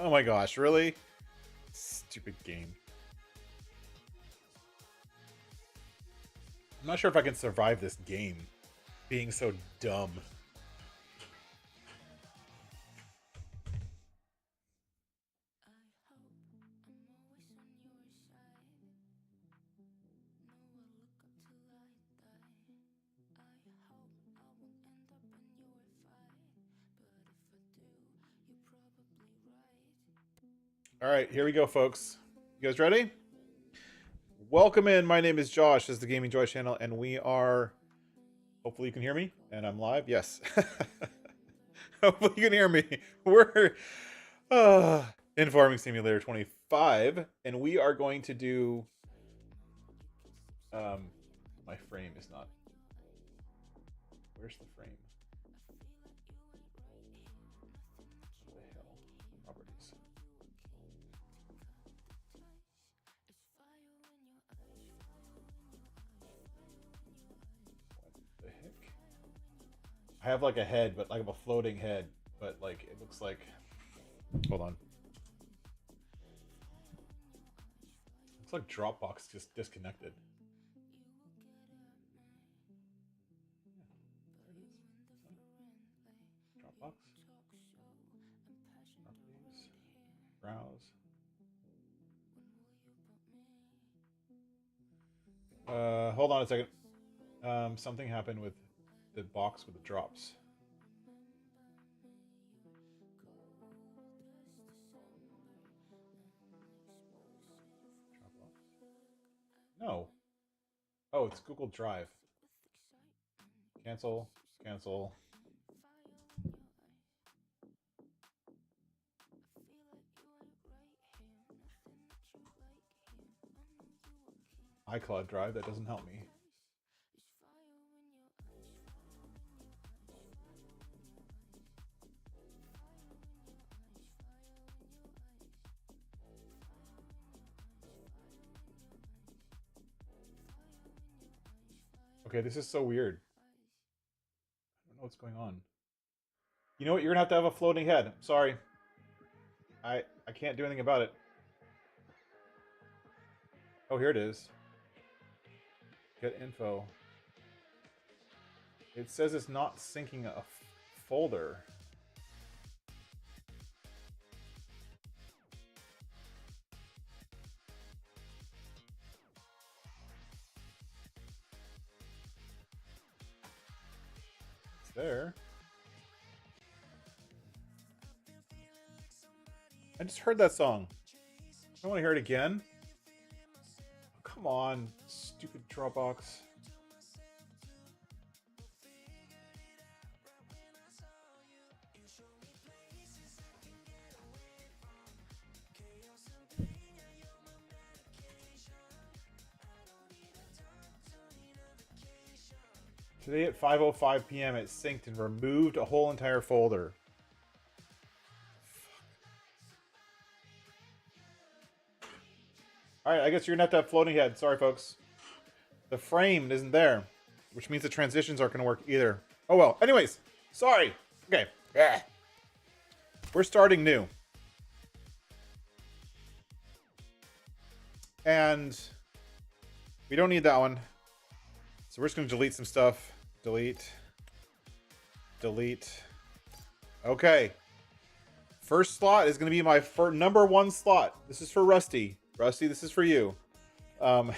Oh my gosh, really? Stupid game. I'm not sure if I can survive this game being so dumb. All right, here we go, folks. You guys ready? Welcome in. My name is Josh. This is the Gaming Joy channel, and we are... Hopefully you can hear me, and I'm live. Yes. Hopefully you can hear me. We're in Farming Simulator 25, and we are going to do... my frame is not... Where's the frame? What the hell? Properties. What the heck? I have like a head, but like a floating head, but like it looks like... Hold on. Looks like Dropbox just disconnected. Dropbox. Properties. Browse. Hold on a second. Something happened with the box with the drops. Dropbox. No. Oh, it's Google Drive. Cancel. Cancel. iCloud Drive, that doesn't help me. Okay, this is so weird. I don't know what's going on. You know what? You're gonna have a floating head. I'm sorry. I can't do anything about it. Oh, here it is. Get info. It says it's not syncing a folder. It's there. I just heard that song. I want to hear it again. Oh, come on, stupid Dropbox. Today at 5:05 p.m. it synced and removed a whole entire folder. Alright, I guess you're gonna have floating head. Sorry, folks. The frame isn't there, which means the transitions aren't gonna work either. Oh well. Anyways, sorry. Okay. We're starting new. And we don't need that one. So we're just gonna delete some stuff. Delete. Delete. Okay. First slot is gonna be my number one slot. This is for Rusty. Rusty, this is for you. We're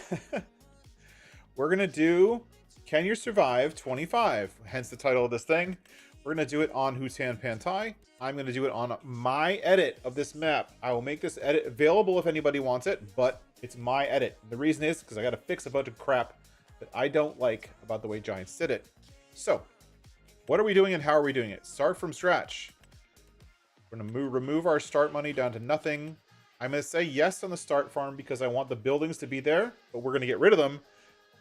gonna do Can You Survive 25? Hence the title of this thing. We're gonna do it on Hutan Pantai. I'm gonna do it on my edit of this map. I will make this edit available if anybody wants it, but it's my edit. The reason is because I gotta fix a bunch of crap that I don't like about the way Giants did it. So, what are we doing and how are we doing it? Start from scratch. We're gonna remove our start money down to nothing. I'm going to say yes on the start farm because I want the buildings to be there, but we're going to get rid of them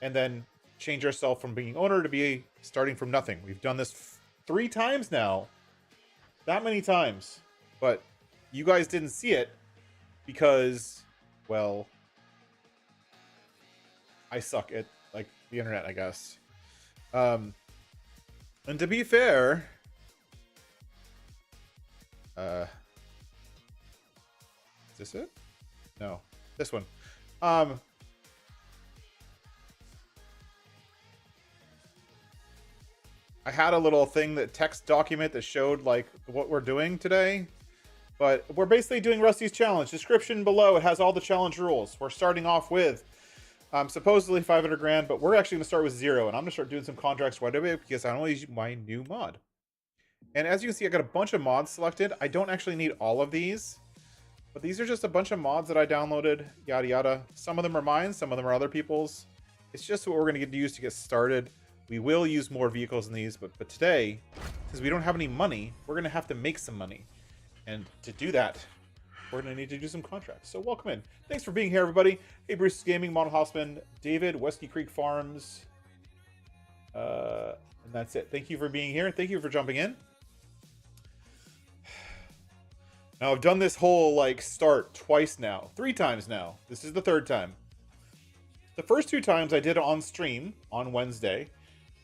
and then change ourselves from being owner to be starting from nothing. We've done this 3 times now. That many times. But you guys didn't see it because, well, I suck at, like, the internet, I guess. And to be fair... this it? No, this one. I had a little thing, that text document that showed like what we're doing today, but we're basically doing Rusty's challenge. Description below, it has all the challenge rules. We're starting off with supposedly 500 grand, but we're actually going to start with 0, and I'm going to start doing some contracts right away because I don't use my new mod. And as you can see, I got a bunch of mods selected. I don't actually need all of these, but these are just a bunch of mods that I downloaded, yada yada. Some of them are mine, some of them are other people's. It's just what we're going to get to use to get started. We will use more vehicles in these, but today, because we don't have any money, we're going to have to make some money. And to do that, we're going to need to do some contracts. So welcome in. Thanks for being here, everybody. Hey, Bruce Gaming, Model Houseman, David, Wesky Creek Farms. And that's it. Thank you for being here. Thank you for jumping in. Now, I've done this whole, like, start twice now. 3 times now. This is the 3rd time. The first 2 times I did it on stream on Wednesday.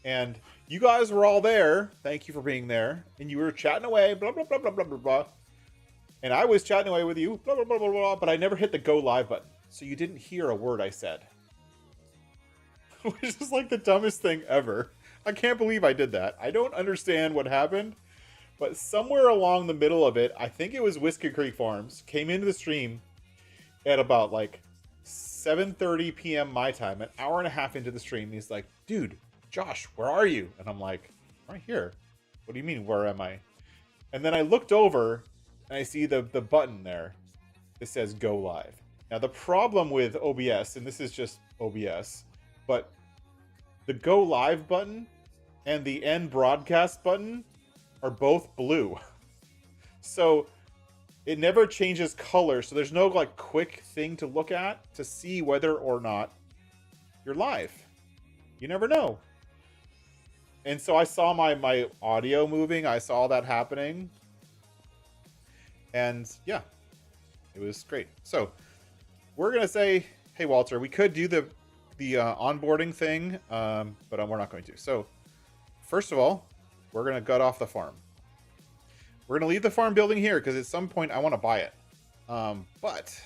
And you guys were all there. Thank you for being there. And you were chatting away, blah, blah, blah, blah, blah, blah, blah. And I was chatting away with you, blah, blah, blah, blah, blah, but I never hit the go live button. So you didn't hear a word I said. Which is like the dumbest thing ever. I can't believe I did that. I don't understand what happened. But somewhere along the middle of it, I think it was Whiskey Creek Farms, came into the stream at about like 7:30 p.m. my time, an hour and a half into the stream. He's like, dude, Josh, where are you? And I'm like, right here. What do you mean, where am I? And then I looked over and I see the button there. It says go live. Now the problem with OBS, and this is just OBS, but the go live button and the end broadcast button are both blue. So it never changes color. So there's no like quick thing to look at to see whether or not you're live. You never know. And so I saw my audio moving. I saw that happening. And yeah, it was great. So we're going to say, hey, Walter, we could do the onboarding thing, but we're not going to. So first of all, we're going to gut off the farm. We're going to leave the farm building here because at some point I want to buy it. But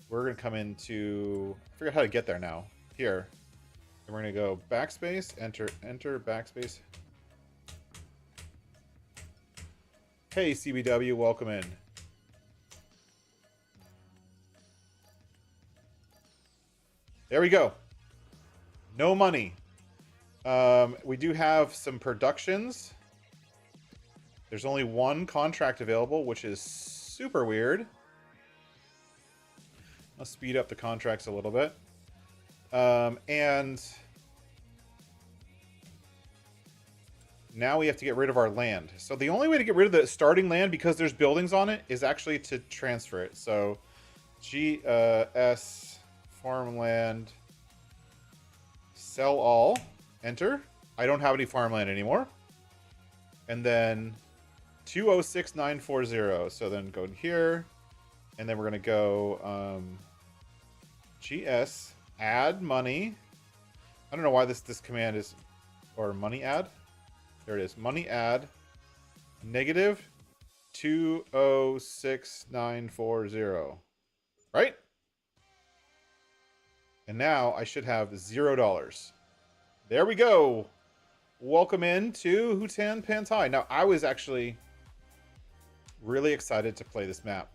we're going to come into, I forget how to get there now. Here. And we're going to go backspace, enter, backspace. Hey, CBW, welcome in. There we go. No money. We do have some productions. There's only 1 contract available, which is super weird. I'll speed up the contracts a little bit. And now we have to get rid of our land. So the only way to get rid of the starting land, because there's buildings on it, is actually to transfer it. So GS farmland, sell all, enter. I don't have any farmland anymore. And then 206940. So then go in here, and then we're going to go GS add money. I don't know why this command is, or money add. There it is. Money add negative 206940. Right? And now I should have $0. There we go. Welcome in to Hutan Pantai. Now, I was actually really excited to play this map.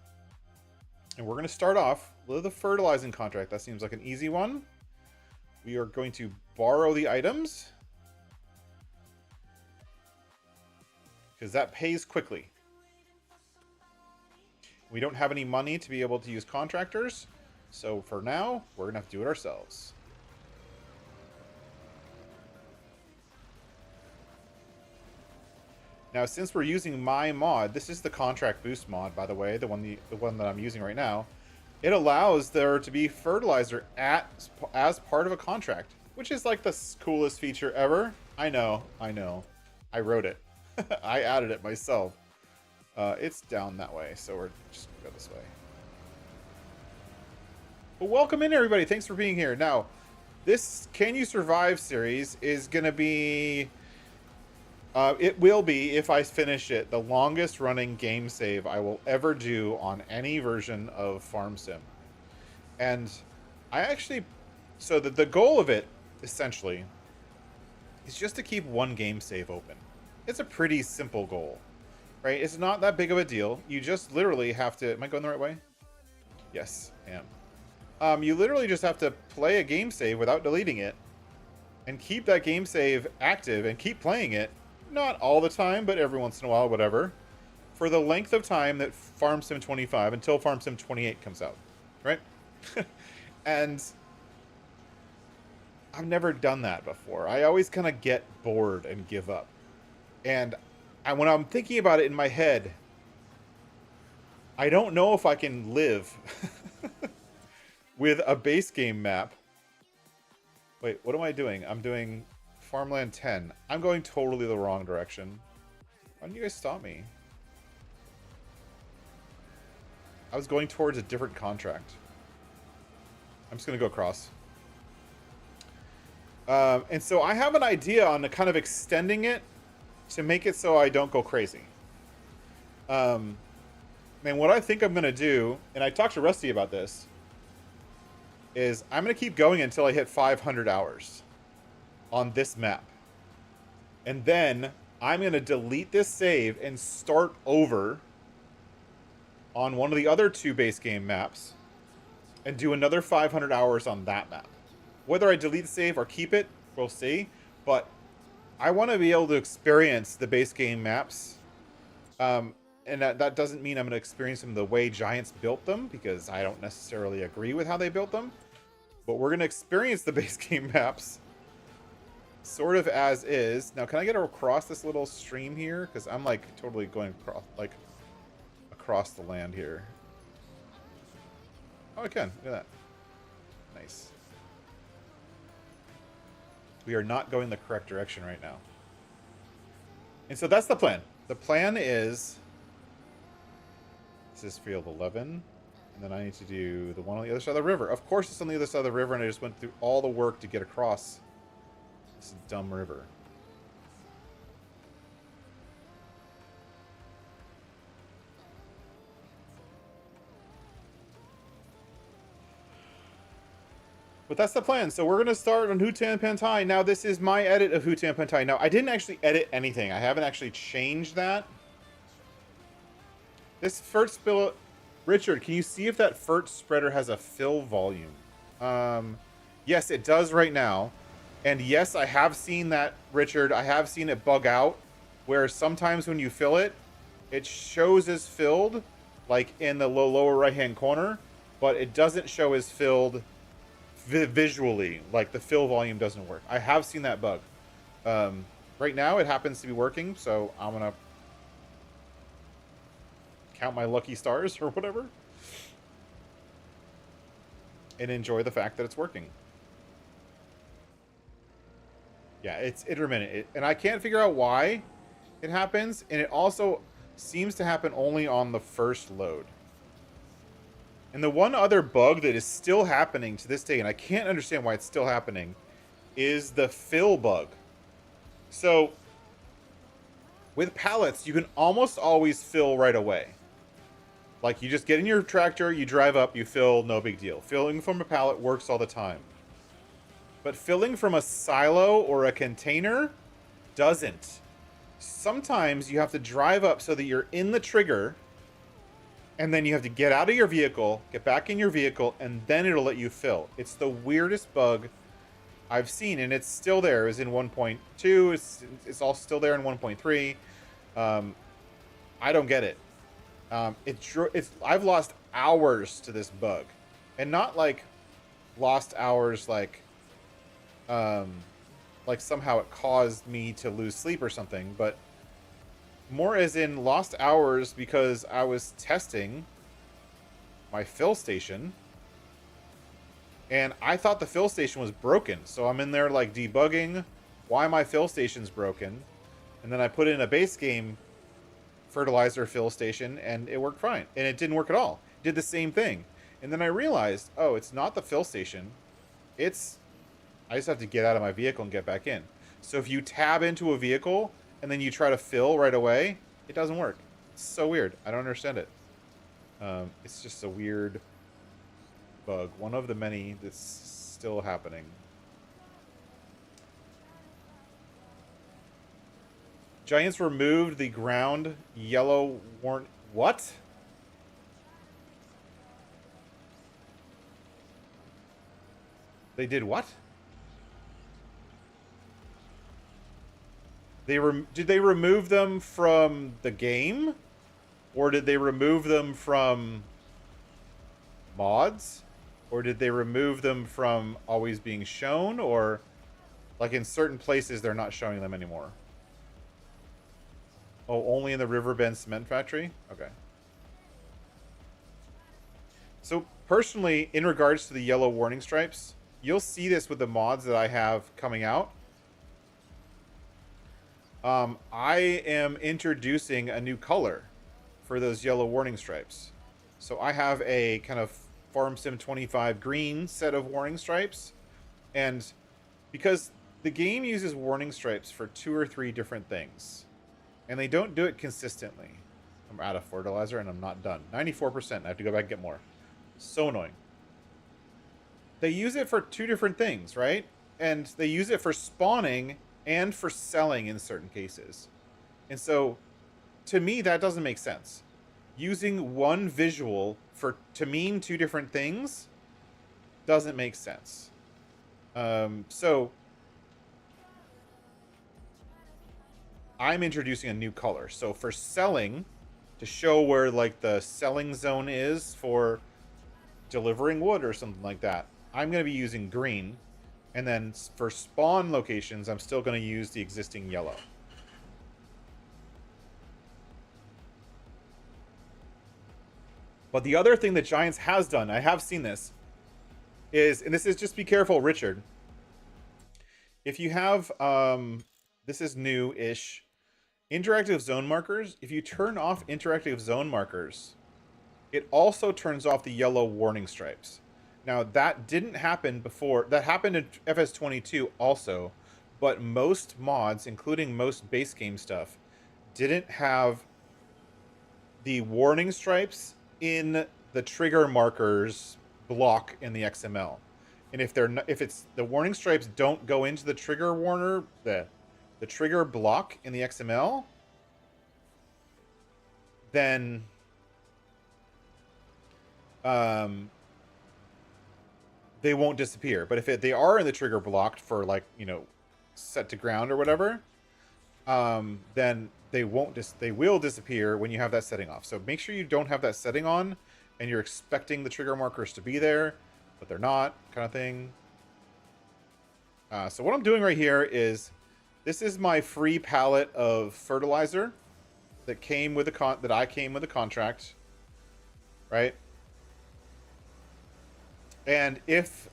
And we're going to start off with the fertilizing contract. That seems like an easy one. We are going to borrow the items, because that pays quickly. We don't have any money to be able to use contractors. So for now, we're going to have to do it ourselves. Now, since we're using my mod, this is the contract boost mod, by the way, the one that I'm using right now. It allows there to be fertilizer as part of a contract, which is like the coolest feature ever. I know. I wrote it. I added it myself. It's down that way, so we're just gonna go this way. Well, welcome in, everybody. Thanks for being here. Now, this Can You Survive series is going to be It will be, if I finish it, the longest running game save I will ever do on any version of Farm Sim. And I actually, so the goal of it, essentially, is just to keep one game save open. It's a pretty simple goal, right? It's not that big of a deal. You just literally have to, am I going the right way? Yes, I am. You literally just have to play a game save without deleting it and keep that game save active and keep playing it. Not all the time, but every once in a while, whatever. For the length of time that Farm Sim 25 until Farm Sim 28 comes out, right? And I've never done that before. I always kind of get bored and give up. And when I'm thinking about it in my head, I don't know if I can live with a base game map. Wait, what am I doing? I'm doing Farmland 10. I'm going totally the wrong direction. Why didn't you guys stop me? I was going towards a different contract. I'm just going to go across. And so I have an idea on the kind of extending it to make it so I don't go crazy. And what I think I'm going to do, and I talked to Rusty about this, is I'm going to keep going until I hit 500 hours on this map. And then I'm going to delete this save and start over on one of the other 2 base game maps and do another 500 hours on that map. Whether I delete the save or keep it, we'll see. But I want to be able to experience the base game maps. And that doesn't mean I'm going to experience them the way Giants built them, because I don't necessarily agree with how they built them. But we're going to experience the base game maps sort of as is. Now, can I get across this little stream here? Because I'm like totally going across the land here. Oh, I can. Look at that. Nice. We are not going the correct direction right now. And so that's the plan. The plan is... This is field 11. And then I need to do the one on the other side of the river. Of course it's on the other side of the river, and I just went through all the work to get across this dumb river. But that's the plan. So we're going to start on Hutan Pantai. Now, this is my edit of Hutan Pantai. Now, I didn't actually edit anything. I haven't actually changed that. This FERT spill... Richard, can you see if that FERT spreader has a fill volume? Yes, it does right now. And yes, I have seen that, Richard. I have seen it bug out, where sometimes when you fill it, it shows as filled, like in the lower right-hand corner, but it doesn't show as filled visually. Like the fill volume doesn't work. I have seen that bug. Right now, it happens to be working, so I'm going to count my lucky stars or whatever and enjoy the fact that it's working. Yeah, it's intermittent, and I can't figure out why it happens, and it also seems to happen only on the first load. And the one other bug that is still happening to this day, and I can't understand why it's still happening, is the fill bug. So with pallets, you can almost always fill right away. Like, you just get in your tractor, you drive up, you fill, no big deal. Filling from a pallet works all the time. But filling from a silo or a container doesn't. Sometimes you have to drive up so that you're in the trigger, and then you have to get out of your vehicle, get back in your vehicle, and then it'll let you fill. It's the weirdest bug I've seen, and it's still there. It's in 1.2. It's all still there in 1.3. I don't get it. I've lost hours to this bug, and not like lost hours like somehow it caused me to lose sleep or something, but more as in lost hours because I was testing my fill station and I thought the fill station was broken. So I'm in there like debugging why my fill station's broken. And then I put in a base game fertilizer fill station and it worked fine. And it didn't work at all. It did the same thing. And then I realized, oh, it's not the fill station. I just have to get out of my vehicle and get back in. So if you tab into a vehicle and then you try to fill right away, it doesn't work. It's so weird. I don't understand it. It's just a weird bug. One of the many that's still happening. Giants removed the ground yellow warn. What? They did what? Did they remove them from the game? Or did they remove them from mods? Or did they remove them from always being shown? Or like in certain places they're not showing them anymore? Oh, only in the Riverbend Cement Factory? Okay. So personally, in regards to the yellow warning stripes, you'll see this with the mods that I have coming out. I am introducing a new color for those yellow warning stripes. So I have a kind of Farm Sim 25 green set of warning stripes. And because the game uses warning stripes for 2 or 3 different things, and they don't do it consistently. I'm out of fertilizer and I'm not done. 94%. I have to go back and get more. So annoying. They use it for 2 different things, right? And they use it for spawning and for selling in certain cases. And so, to me, that doesn't make sense. Using one visual to mean 2 different things doesn't make sense. So, I'm introducing a new color. So for selling, to show where like the selling zone is for delivering wood or something like that, I'm going to be using green. And then for spawn locations, I'm still going to use the existing yellow. But the other thing that Giants has done, I have seen this, is, and this is just be careful, Richard. If you have, this is new-ish, interactive zone markers, if you turn off interactive zone markers, it also turns off the yellow warning stripes. Now, that didn't happen before. That happened in FS22 also, but most mods, including most base game stuff, didn't have the warning stripes in the trigger markers block in the XML. And if it's the warning stripes don't go into the trigger warner, the trigger block in the XML, then they won't disappear. But if they are in the trigger blocked for, like, you know, set to ground or whatever, then they won't they will disappear when you have that setting off. So make sure you don't have that setting on and you're expecting the trigger markers to be there, but they're not, kind of thing. So what I'm doing right here is, this is my free pallet of fertilizer that came with I came with a contract, right? And if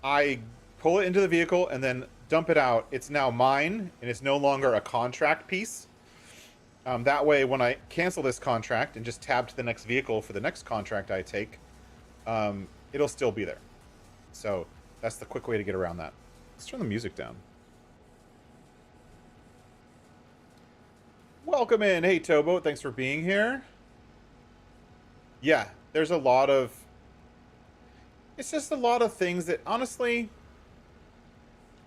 I pull it into the vehicle and then dump it out, it's now mine, and it's no longer a contract piece. That way, when I cancel this contract and just tab to the next vehicle for the next contract I take, it'll still be there. So that's the quick way to get around that. Let's turn the music down. Welcome in. Hey, Tobo. Thanks for being here. Yeah, there's a lot of... It's just a lot of things that, honestly,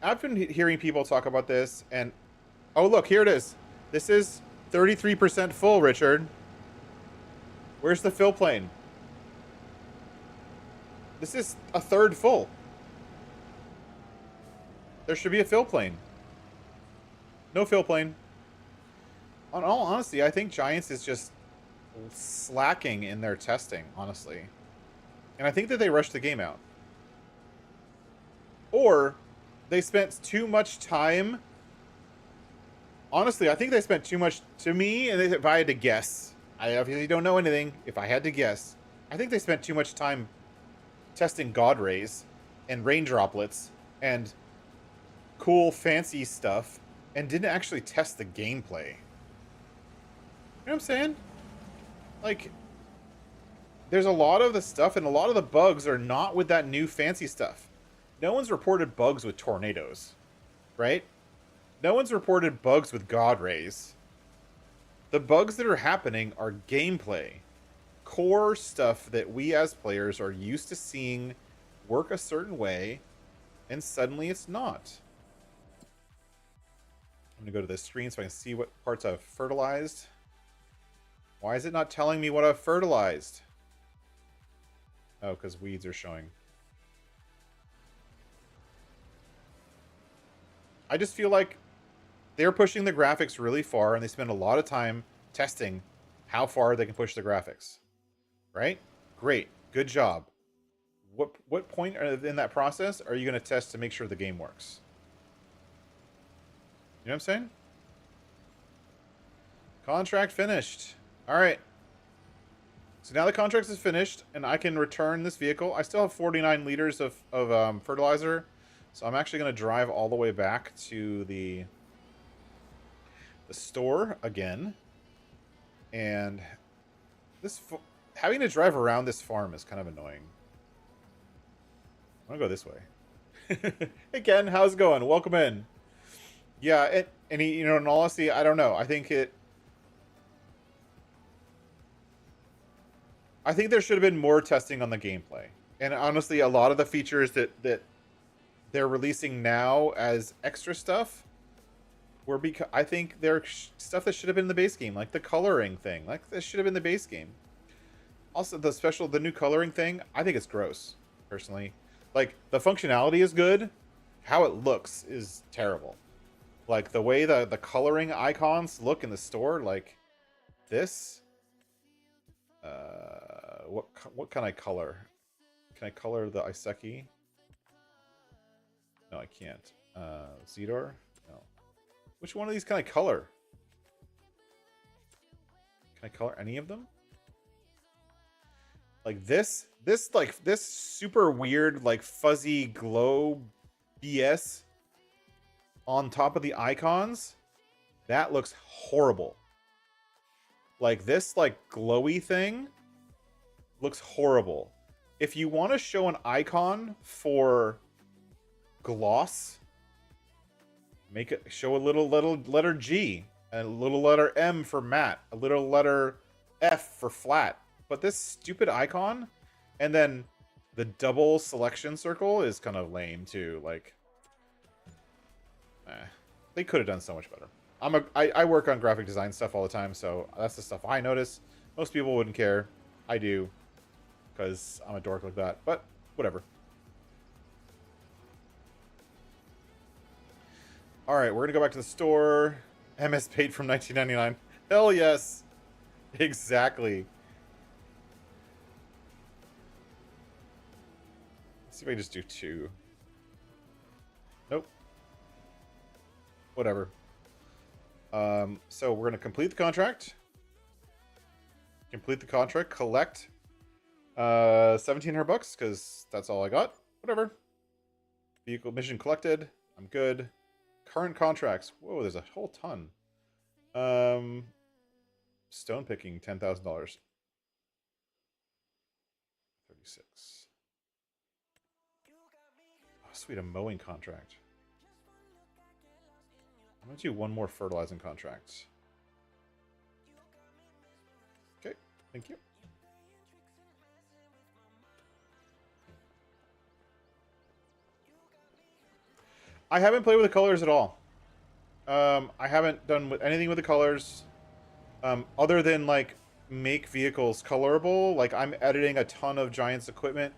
I've been hearing people talk about this, and... Oh, look, here it is. This is 33% full, Richard. Where's the fill plane? This is a third full. There should be a fill plane. No fill plane. On all honesty, I think Giants is just slacking in their testing, honestly. And I think that they rushed the game out. Or they spent too much time. Honestly, I think they spent too much, to me, and if I had to guess, I obviously don't know anything. If I had to guess, I think they spent too much time testing God Rays and rain droplets and cool, fancy stuff, and didn't actually test the gameplay. You know what I'm saying? Like, there's a lot of the stuff, and a lot of the bugs are not with that new fancy stuff. No one's reported bugs with tornadoes, right? No one's reported bugs with God Rays. The bugs that are happening are gameplay. Core stuff that we as players are used to seeing work a certain way, and suddenly it's not. I'm going to go to this screen so I can see what parts I've fertilized. Why is it not telling me what I've fertilized? Oh, because weeds are showing. I just feel like they're pushing the graphics really far, and they spend a lot of time testing how far they can push the graphics. Right? Great. Good job. What point in that process are you going to test to make sure the game works? You know what I'm saying? Contract finished. All right. So now the contract is finished, and I can return this vehicle. I still have 49 liters of fertilizer, so I'm actually going to drive all the way back to the store again. And this having to drive around this farm is kind of annoying. I'm going to go this way. Hey, Ken, how's it going? Welcome in. Yeah, you know, in all honesty, I don't know. I think there should have been more testing on the gameplay. And honestly, a lot of the features that they're releasing now as extra stuff were because I think they're stuff that should have been in the base game, like the coloring thing. Like this should have been the base game. Also, the new coloring thing, I think it's gross, personally. Like the functionality is good, how it looks is terrible. Like the way the coloring icons look in the store, like this. What can I color? Can I color the Iseki? No, I can't. Zedor? No. Which one of these can I color? Can I color any of them? Like this super weird, like fuzzy glow BS on top of the icons. That looks horrible. Like this, like glowy thing looks horrible. If you want to show an icon for gloss, make it show a little letter G, and a little letter M for matte, a little letter F for flat. But this stupid icon, and then the double selection circle is kind of lame too. Like, they could have done so much better. I work on graphic design stuff all the time, so that's the stuff I notice. Most people wouldn't care. I do, because I'm a dork like that. But whatever. All right, we're gonna go back to the store. MS paid from 1999. Hell yes, exactly. Let's see if I just do 2. Nope. Whatever. So we're gonna complete the contract. Collect 1,700 bucks, because that's all I got. Whatever. Vehicle mission collected. I'm good. Current contracts. Whoa, there's a whole ton. Stone picking, $10,000. 36. Oh, sweet, a mowing contract. I'm gonna do one more fertilizing contract. Okay, thank you. I haven't played with the colors at all. I haven't done anything with the colors, other than like make vehicles colorable. Like I'm editing a ton of Giants equipment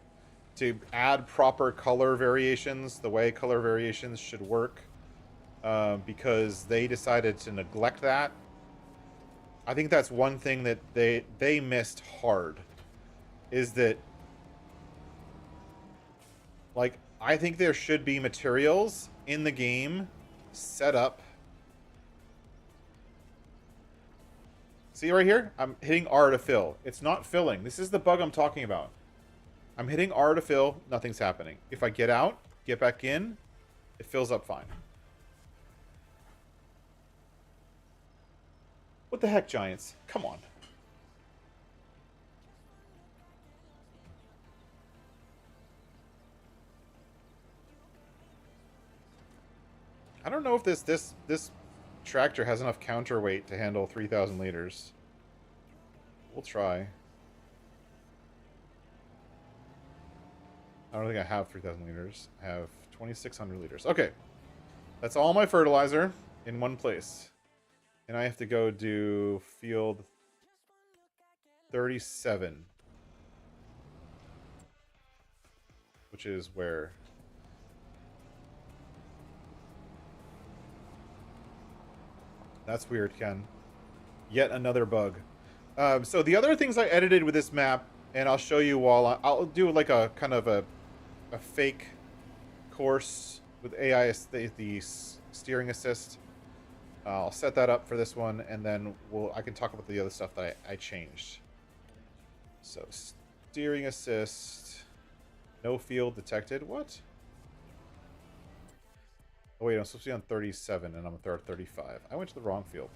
to add proper color variations, the way color variations should work, because they decided to neglect that. I think that's one thing that they missed hard, is that, like, I think there should be materials in the game set up. See right here? I'm hitting R to fill. It's not filling. This is the bug I'm talking about. I'm hitting R to fill. Nothing's happening. If I get out, get back in, it fills up fine. What the heck, Giants? Come on. I don't know if this tractor has enough counterweight to handle 3,000 liters. We'll try. I don't think I have 3,000 liters. I have 2,600 liters. Okay. That's all my fertilizer in one place. And I have to go do field 37. Which is where? That's weird, Ken. Yet another bug. So the other things I edited with this map, and I'll show you while I'll do like a kind of a fake course with AI, the steering assist. I'll set that up for this one, and then I can talk about the other stuff that I changed. So steering assist, no field detected. What? Oh wait, I'm supposed to be on 37, and I'm on 35. I went to the wrong field.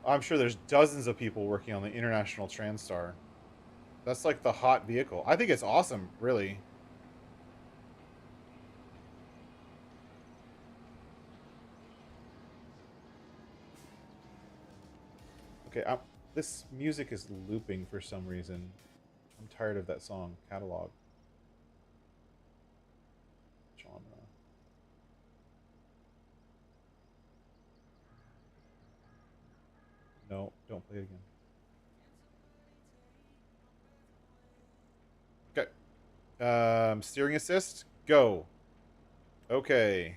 I'm sure there's dozens of people working on the International Transstar. That's like the hot vehicle. I think it's awesome, really. Okay, this music is looping for some reason. I'm tired of that song. Catalog. Genre. No, don't play it again. Okay. Steering assist, go. Okay. And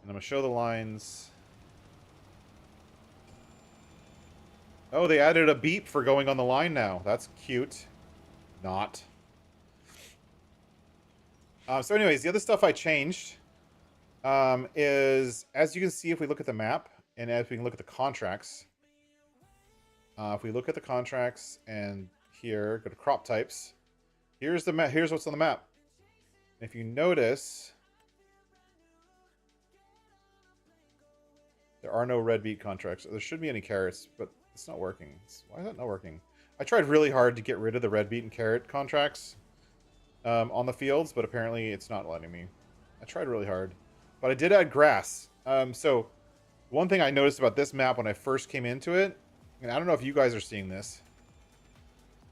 I'm gonna show the lines. Oh, they added a beep for going on the line now. That's cute. Not. So anyways, the other stuff I changed is, as you can see, if we look at the map, and as we can look at the contracts, if we look at the contracts and here, go to crop types, here's the map. Here's what's on the map. And if you notice, there are no red beet contracts. There shouldn't be any carrots, but it's not working. Why is that not working? I tried really hard to get rid of the red beet and carrot contracts on the fields, but apparently it's not letting me. I tried really hard. But I did add grass. So one thing I noticed about this map when I first came into it, and I don't know if you guys are seeing this,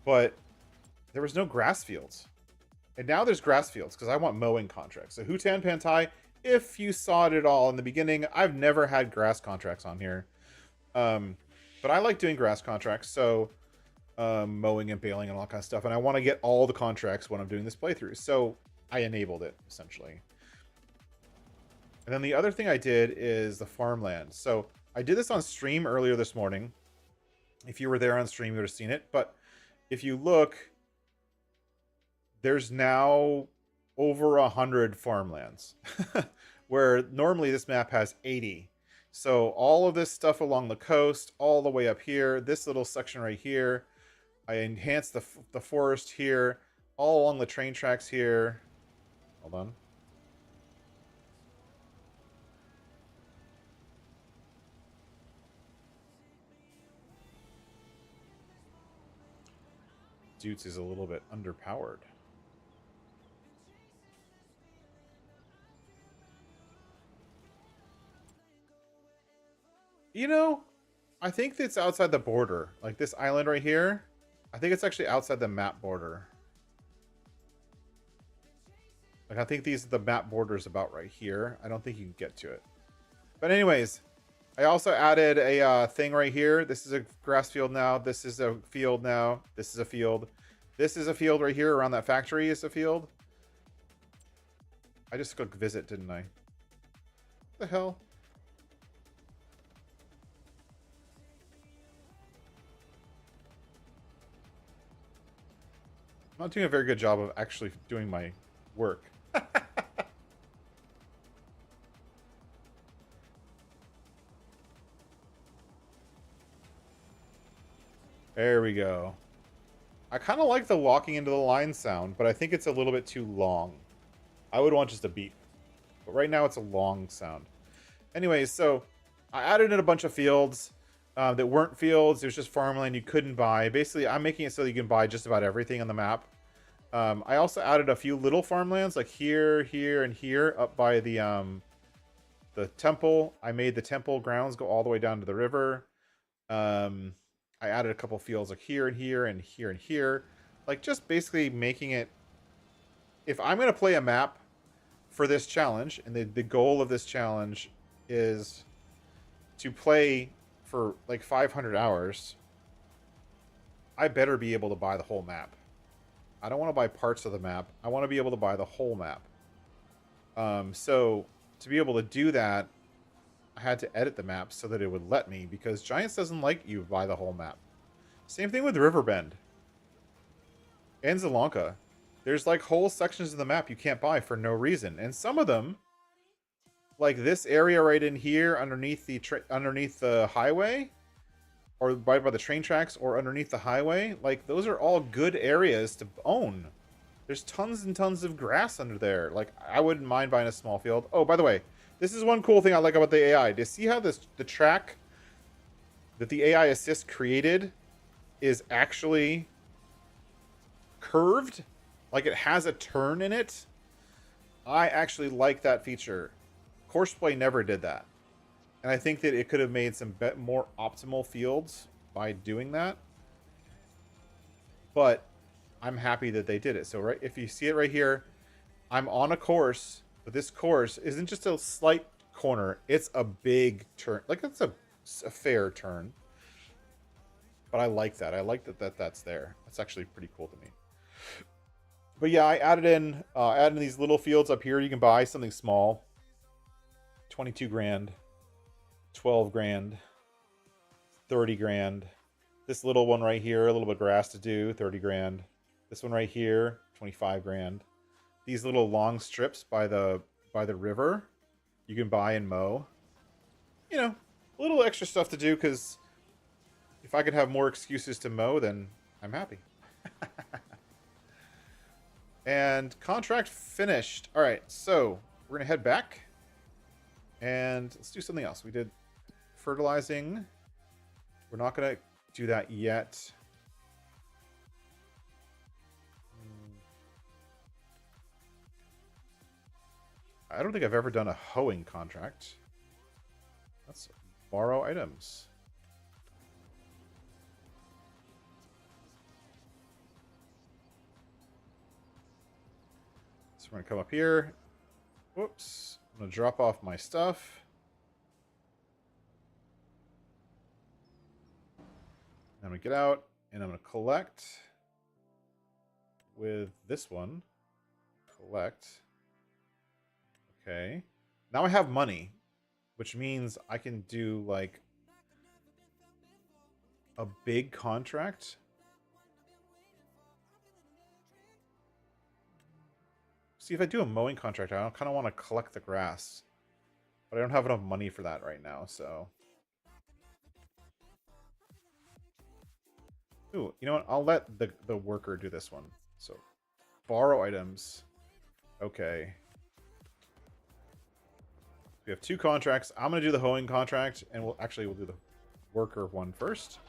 but there was no grass fields. And now there's grass fields because I want mowing contracts. So Hutan Pantai, if you saw it at all in the beginning, I've never had grass contracts on here. But I like doing grass contracts, so mowing and baling and all that kind of stuff. And I want to get all the contracts when I'm doing this playthrough. So I enabled it, essentially. And then the other thing I did is the farmland. So I did this on stream earlier this morning. If you were there on stream, you would have seen it. But if you look, there's now over 100 farmlands. Where normally this map has 80. So all of this stuff along the coast, all the way up here, this little section right here, I enhanced the forest here, all along the train tracks here. Hold on. Dutes is a little bit underpowered. You know, I think it's outside the border. Like this island right here. I think it's actually outside the map border. Like I think the map border is about right here. I don't think you can get to it. But anyways, I also added a thing right here. This is a grass field now. This is a field now. This is a field. This is a field right here around that factory is a field. I just clicked visit, didn't I? What the hell? I'm not doing a very good job of actually doing my work. There we go. I kind of like the walking into the line sound, but I think it's a little bit too long. I would want just a beep. But right now it's a long sound. Anyways, so I added in a bunch of fields. that weren't fields. It was just farmland you couldn't buy. Basically, I'm making it so that you can buy just about everything on the map. I also added a few little farmlands, like here, here, and here, up by the temple. I made the temple grounds go all the way down to the river. I added a couple fields like here and here and here and here. Like, just basically making it... If I'm going to play a map for this challenge, and the goal of this challenge is to play for like 500 hours, I better be able to buy the whole map. I don't want to buy parts of the map. I want to be able to buy the whole map. So to be able to do that, I had to edit the map so that it would let me, because Giants doesn't like you buy the whole map. Same thing with Riverbend and Zelonka. There's like whole sections of the map you can't buy for no reason, and some of them, like this area right in here underneath the highway, or right by the train tracks, or underneath the highway, like those are all good areas to own. There's tons and tons of grass under there. Like, I wouldn't mind buying a small field. Oh, by the way, this is one cool thing I like about the AI. Do you see how the track that the AI assist created is actually curved? Like, it has a turn in it. I actually like that feature. Courseplay never did that. And I think that it could have made some more optimal fields by doing that. But I'm happy that they did it. So right, if you see it right here, I'm on a course, but this course isn't just a slight corner. It's a big turn. Like, it's a fair turn. But I like that. I like that's there. That's actually pretty cool to me. But yeah, I added in these little fields up here. You can buy something small. 22 grand. 12 grand. 30 grand. This little one right here, a little bit of grass to do, 30 grand. This one right here, 25 grand. These little long strips by the river, you can buy and mow. You know, a little extra stuff to do, because if I could have more excuses to mow, then I'm happy. And contract finished. All right, so we're gonna head back and let's do something else. We did fertilizing. We're not gonna do that yet. I don't think I've ever done a hoeing contract. Let's borrow items. So we're gonna come up here. Whoops. I'm gonna drop off my stuff. I'm gonna get out and I'm gonna collect with this one. Collect. Okay. Now I have money, which means I can do like a big contract. See, if I do a mowing contract, I kind of want to collect the grass. But I don't have enough money for that right now, so... Ooh, you know what? I'll let the worker do this one. So, borrow items. Okay. We have 2 contracts. I'm going to do the hoeing contract, and we'll do the worker one first.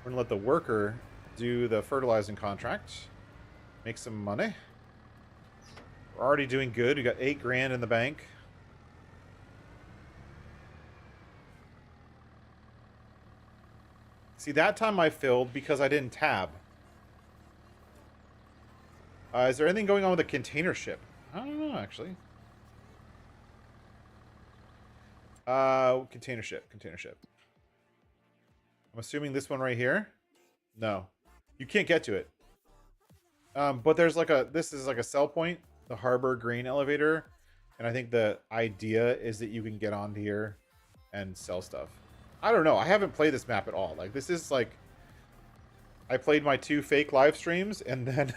We're going to let the worker do the fertilizing contract. Make some money. We're already doing good. We got 8 grand in the bank. See, that time I filled because I didn't tab. Is there anything going on with the container ship? I don't know, actually. Container ship. I'm assuming this one right here? No. You can't get to it. But there's like this is like a sell point, the Harbor Grain Elevator. And I think the idea is that you can get onto here and sell stuff. I don't know. I haven't played this map at all. Like, this is like... I played my 2 fake live streams and then...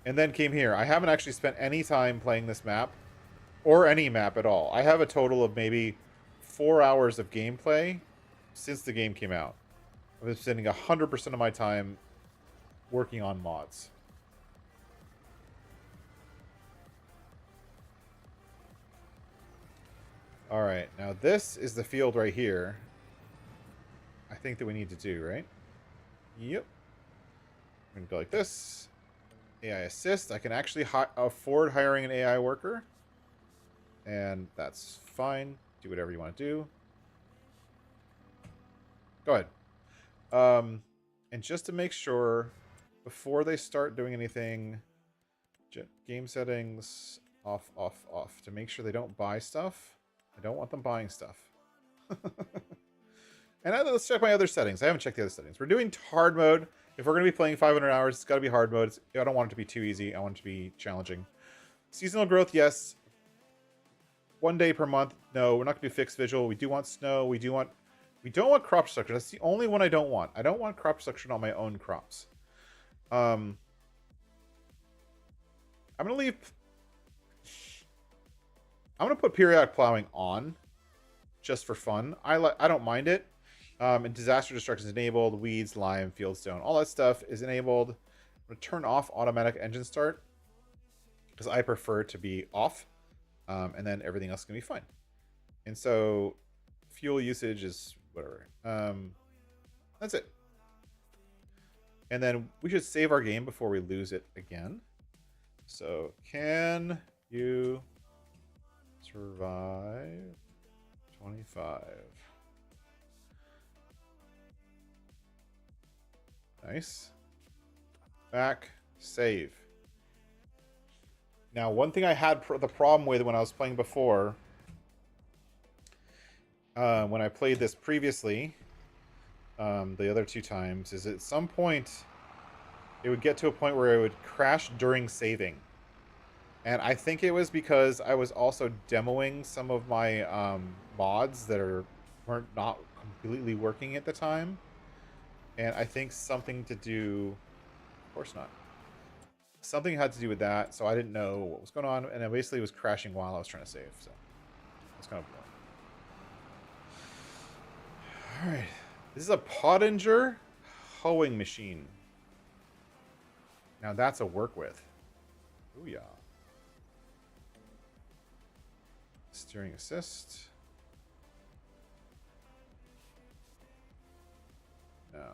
and then came here. I haven't actually spent any time playing this map. Or any map at all. I have a total of maybe 4 hours of gameplay since the game came out. I've been spending 100% of my time working on mods. All right, now this is the field right here. I think that we need to do, right? Yep. We're gonna go like this. AI assist. I can actually afford hiring an AI worker. And that's fine. Do whatever you want to do. Go ahead. And just to make sure, before they start doing anything, game settings, off, off, off. To make sure they don't buy stuff. I don't want them buying stuff. And let's check my other settings. I haven't checked the other settings. We're doing hard mode. If we're going to be playing 500 hours, it's got to be hard mode. I don't want it to be too easy. I want it to be challenging. Seasonal growth, yes. 1 day per month. No, we're not going to do fixed visual. We do want snow. We don't want crop structure. That's the only one I don't want. I don't want crop structure on my own crops. I'm going to leave... I'm going to put periodic plowing on just for fun. I don't mind it. And disaster destruction is enabled. Weeds, lime, fieldstone, all that stuff is enabled. I'm going to turn off automatic engine start because I prefer it to be off. And then everything else is going to be fine. And so fuel usage is whatever. That's it. And then we should save our game before we lose it again. So can you survive 25? Nice. Back, save. Now, one thing I had the problem with when I was playing before, when I played this previously, the other 2 times, is at some point, it would get to a point where it would crash during saving. And I think it was because I was also demoing some of my mods that weren't not completely working at the time. And I think something to do... Of course not. Something had to do with that, so I didn't know what was going on, and it basically was crashing while I was trying to save, so it's kind of boring. Alright. This is a Pottinger hoeing machine. Now that's a work with. Ooh, yeah. Steering assist. No.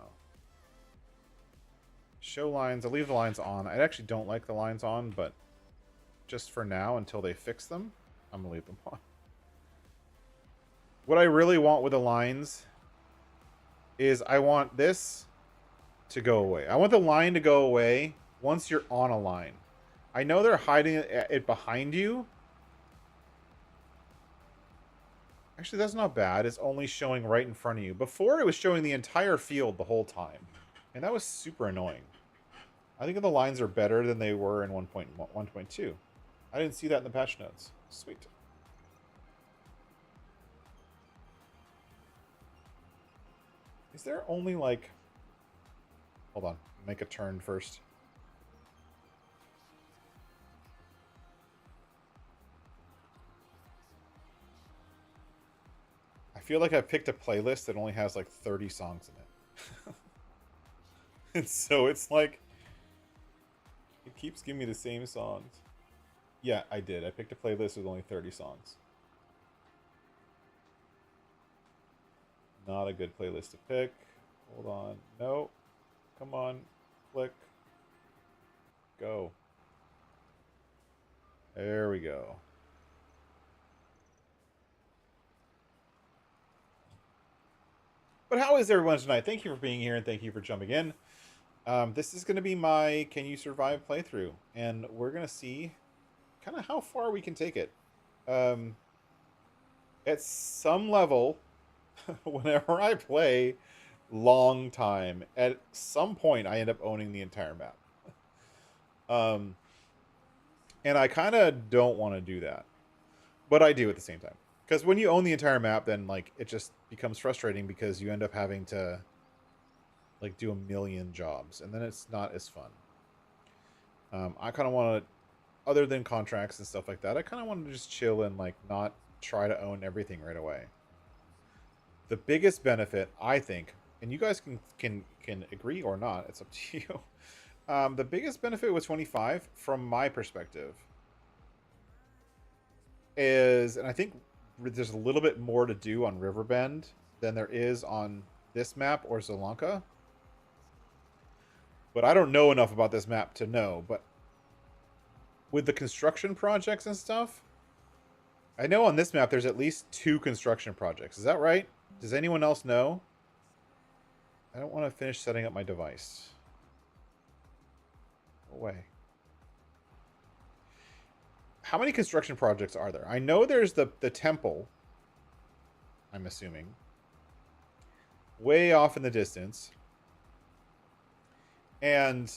Show lines. I'll leave the lines on. I actually don't like the lines on, but just for now, until they fix them, I'm going to leave them on. What I really want with the lines is I want this to go away. I want the line to go away once you're on a line. I know they're hiding it behind you. Actually, that's not bad. It's only showing right in front of you. Before, it was showing the entire field the whole time. And that was super annoying. I think the lines are better than they were in 1.2. I didn't see that in the patch notes. Sweet. Is there only like... Hold on. Make a turn first. I feel like I picked a playlist that only has like 30 songs in it. And so it's like... It keeps giving me the same songs. Yeah, I did. I picked a playlist with only 30 songs. Not a good playlist to pick. Hold on. No. Come on. Click. Go. There we go. But how is everyone tonight? Thank you for being here and thank you for jumping in. This is going to be my Can You Survive playthrough. And we're going to see kind of how far we can take it. At some level, whenever I play long time, at some point I end up owning the entire map. And I kind of don't want to do that. But I do at the same time. Because when you own the entire map, then like it just becomes frustrating because you end up having to like do a million jobs, and then it's not as fun. I kind of want to, other than contracts and stuff like that, I kind of want to just chill and like not try to own everything right away. The biggest benefit, I think, and you guys can agree or not, it's up to you. The biggest benefit with 25, from my perspective, is, and I think there's a little bit more to do on Riverbend than there is on this map or Sri. But I don't know enough about this map to know. But with the construction projects and stuff, I know on this map there's at least 2 construction projects. Is that right? Does anyone else know? I don't want to finish setting up my device. Go away. How many construction projects are there? I know there's the temple, I'm assuming, way off in the distance. But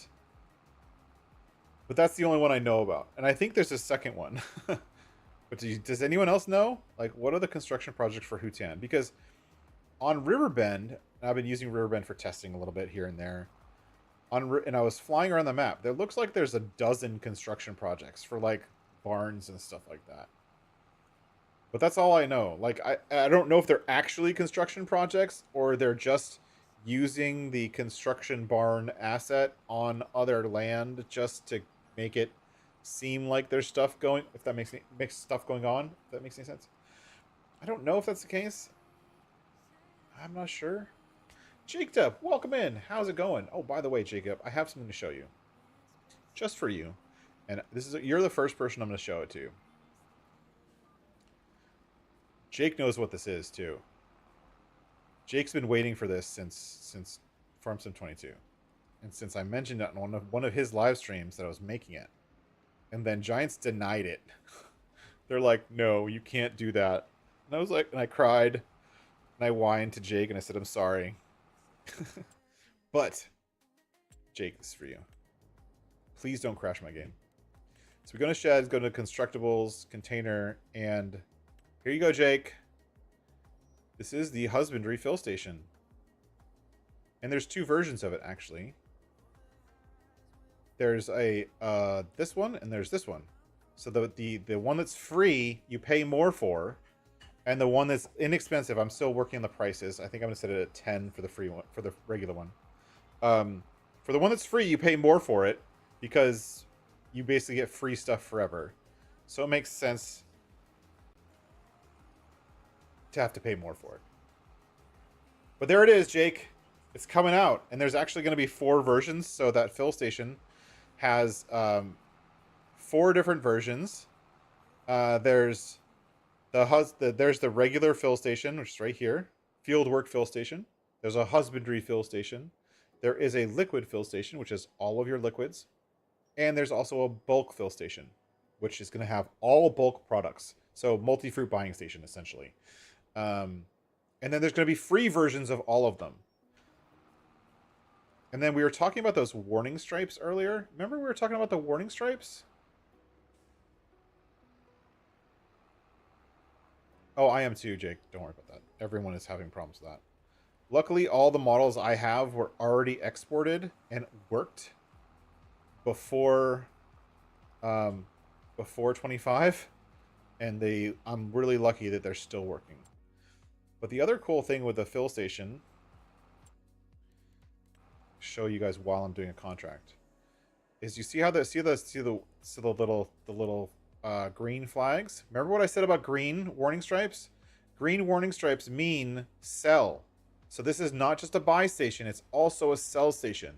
that's the only one I know about. And I think there's a second one. But does anyone else know? Like, what are the construction projects for Hutan? Because on Riverbend, I've been using Riverbend for testing a little bit here and there. And I was flying around the map. There looks like there's a dozen construction projects for, like, barns and stuff like that. But that's all I know. Like, I don't know if they're actually construction projects or they're just using the construction barn asset on other land just to make it seem like there's stuff going, if that makes stuff going on, if that makes any sense. I don't know if that's the case. I'm not sure. Jacob, welcome in. How's it going? Oh, by the way, Jacob, I have something to show you. Just for you. And you're the first person I'm going to show it to. Jake knows what this is too. Jake's been waiting for this since Farm Sim 22. And since I mentioned it on one of his live streams that I was making it. And then Giants denied it. They're like, no, you can't do that. And I was like, and I cried. And I whined to Jake and I said, I'm sorry. But, Jake, this is for you. Please don't crash my game. So we go to sheds, go to constructibles, container, and here you go, Jake. This is the husbandry fill station. And there's 2 versions of it, actually. There's a this one and there's this one. So the one that's free, you pay more for. And the one that's inexpensive, I'm still working on the prices. I think I'm going to set it at 10 for the free one, for the regular one. For the one that's free, you pay more for it because you basically get free stuff forever. So it makes sense to have to pay more for it. But there it is, Jake. It's coming out. And there's actually going to be 4 versions. So that fill station has 4 different versions. There's the regular fill station, which is right here. Fieldwork fill station. There's a husbandry fill station. There is a liquid fill station, which is all of your liquids. And there's also a bulk fill station, which is going to have all bulk products. So multi-fruit buying station, essentially. And then there's going to be free versions of all of them. And then we were talking about those warning stripes earlier. Remember we were talking about the warning stripes? Oh, I am too, Jake. Don't worry about that. Everyone is having problems with that. Luckily, all the models I have were already exported and worked before 25. And I'm really lucky that they're still working. But the other cool thing with the fill station, show you guys while I'm doing a contract, is you see how the little green flags. Remember what I said about green warning stripes? Green warning stripes mean sell. So this is not just a buy station, it's also a sell station.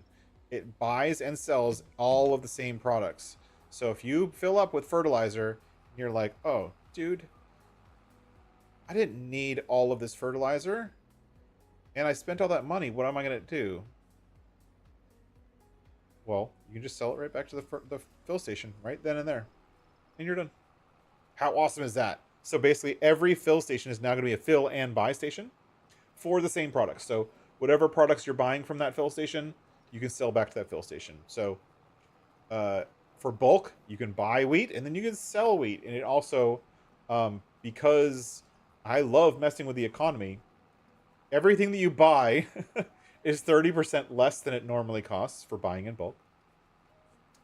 It buys and sells all of the same products. So if you fill up with fertilizer and you're like, oh, dude, I didn't need all of this fertilizer and I spent all that money, what am I going to do? Well, you can just sell it right back to the fill station right then and there. And you're done. How awesome is that? So basically every fill station is now going to be a fill and buy station for the same products. So whatever products you're buying from that fill station, you can sell back to that fill station. So for bulk, you can buy wheat and then you can sell wheat. And it also, because I love messing with the economy, everything that you buy is 30% less than it normally costs for buying in bulk.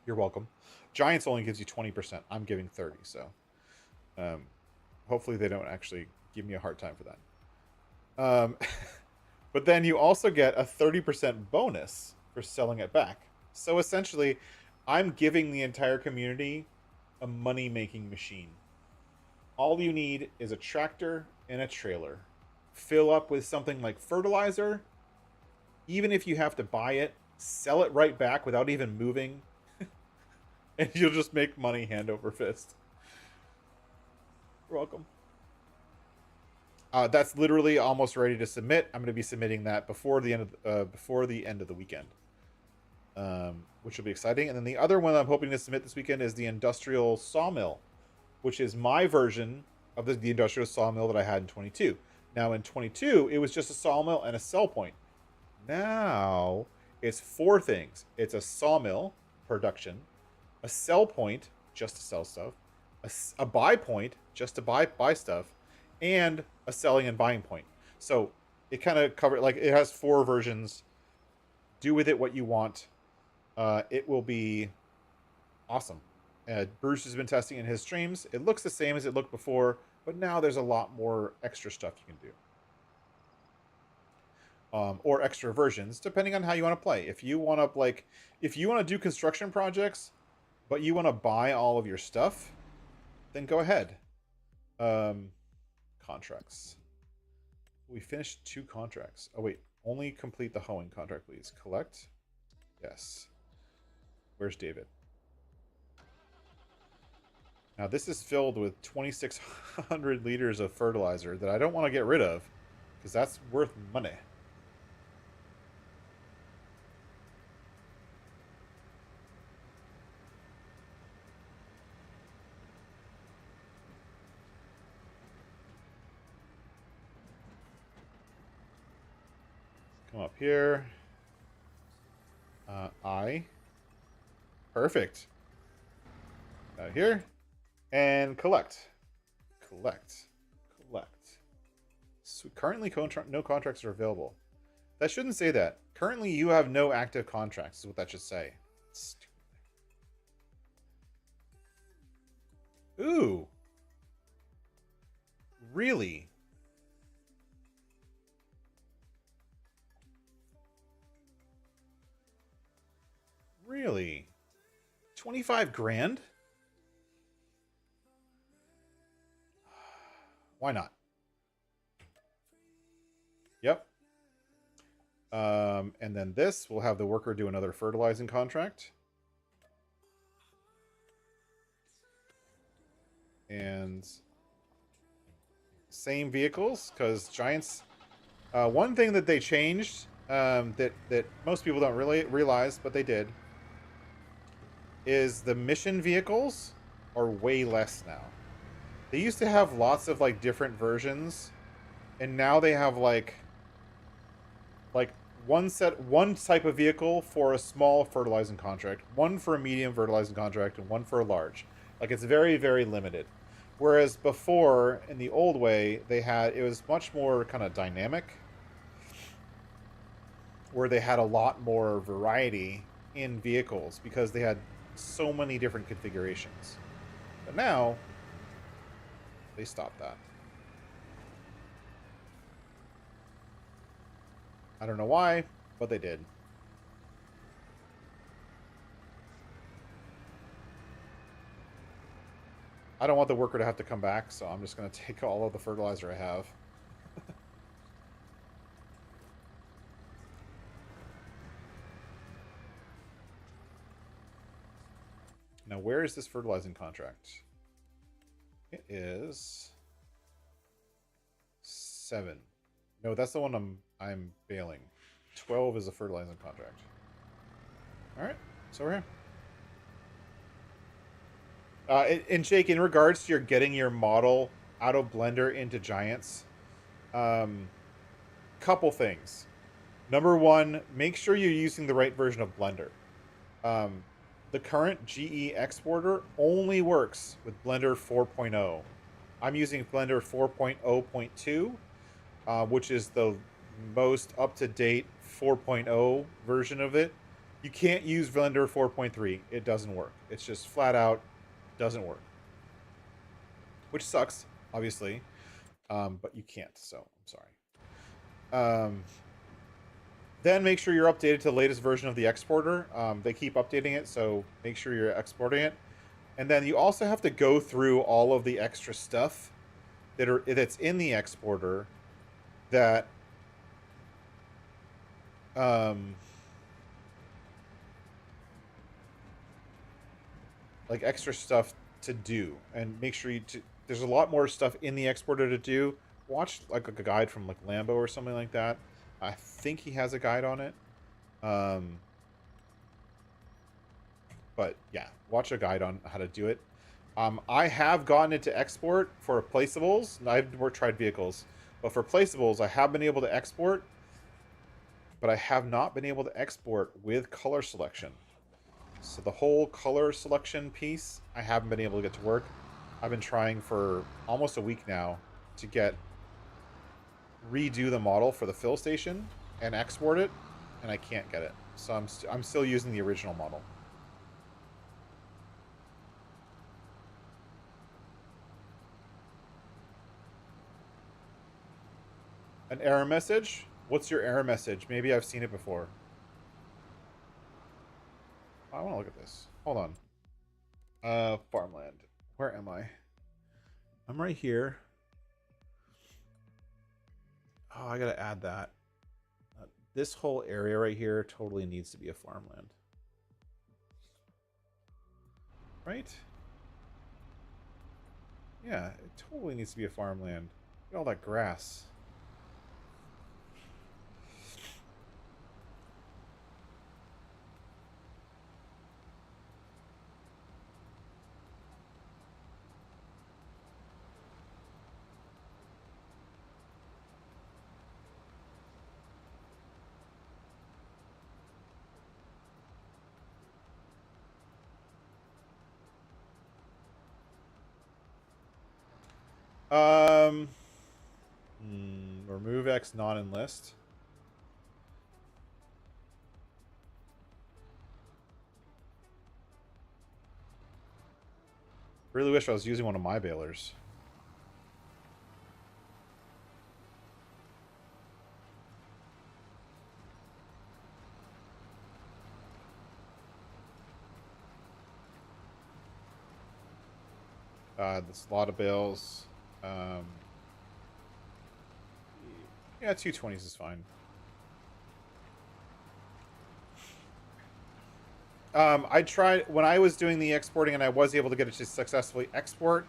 You're welcome. Giants only gives you 20%. I'm giving 30, so hopefully they don't actually give me a hard time for that. But then you also get a 30% bonus for selling it back. So essentially, I'm giving the entire community a money-making machine All you need is a tractor and a trailer. Fill up with something like fertilizer. Even if you have to buy it, sell it right back without even moving, and you'll just make money hand over fist. You're welcome. That's literally almost ready to submit. I'm going to be submitting that before the end of the weekend, which will be exciting. And then the other one I'm hoping to submit this weekend is the industrial sawmill, which is my version of the industrial sawmill that I had in 22. Now in 22, it was just a sawmill and a sell point. Now it's 4 things. It's a sawmill, production, a sell point, just to sell stuff, a buy point, just to buy stuff, and a selling and buying point. So it kind of covers, like, it has 4 versions. Do with it what you want. It will be awesome. Bruce has been testing in his streams. It looks the same as it looked before, but now there's a lot more extra stuff you can do. Or extra versions, depending on how you want to play. If you want to do construction projects, but you want to buy all of your stuff, then go ahead. Contracts. We finished 2 contracts. Oh wait, only complete the hoeing contract, please. Collect. Yes. Where's David? Now this is filled with 2,600 liters of fertilizer that I don't want to get rid of, because that's worth money. Come up here. Perfect. Out here. And collect. Collect. So currently, no contracts are available. That shouldn't say that. Currently, you have no active contracts, is what that should say. Stupid. Ooh. Really? Really? 25 grand? Why not? Yep. And then this, we'll have the worker do another fertilizing contract. And same vehicles, because Giants... one thing that they changed, that most people don't really realize, but they did, is the mission vehicles are way less now. They used to have lots of like different versions, and now they have like one type of vehicle for a small fertilizing contract, one for a medium fertilizing contract, and one for a large. Like, it's very, very limited. Whereas before, in the old way, it was much more kind of dynamic, where they had a lot more variety in vehicles because they had so many different configurations. But now they stopped that. I don't know why, but they did. I don't want the worker to have to come back, so I'm just going to take all of the fertilizer I have. Now, where is this fertilizing contract? It is 7. No, that's the one I'm bailing. 12 is a fertilizing contract. All right, so we're here. And Jake, in regards to getting your model out of Blender into Giants, couple things. Number one, make sure you're using the right version of Blender. The current GE exporter only works with Blender 4.0. I'm using Blender 4.0.2, which is the most up-to-date 4.0 version of it. You can't use Blender 4.3. It doesn't work. It's just flat out doesn't work. Which sucks, obviously. But you can't, so I'm sorry. Then make sure you're updated to the latest version of the exporter. They keep updating it, so make sure you're exporting it. And then you also have to go through all of the extra stuff that's in the exporter that um like extra stuff to do, and make sure there's a lot more stuff in the exporter to do. Watch like a guide from like Lambo or something like that. I think he has a guide on it. But yeah, watch a guide on how to do it. I have gotten into export for replaceables. I've never tried vehicles, but for placeables, I have been able to export, but I have not been able to export with color selection. So the whole color selection piece, I haven't been able to get to work. I've been trying for almost a week now to redo the model for the fill station and export it, and I can't get it. So I'm still using the original model. An error message? What's your error message? Maybe I've seen it before. I want to look at this. Hold on. Farmland. Where am I? I'm right here. Oh, I gotta add that. This whole area right here totally needs to be a farmland. Right? Yeah, it totally needs to be a farmland. Look at all that grass. Remove X non-enlist. Really wish I was using one of my balers. There's a lot of bales. Yeah, 220s is fine. I tried when I was doing the exporting and I was able to get it to successfully export.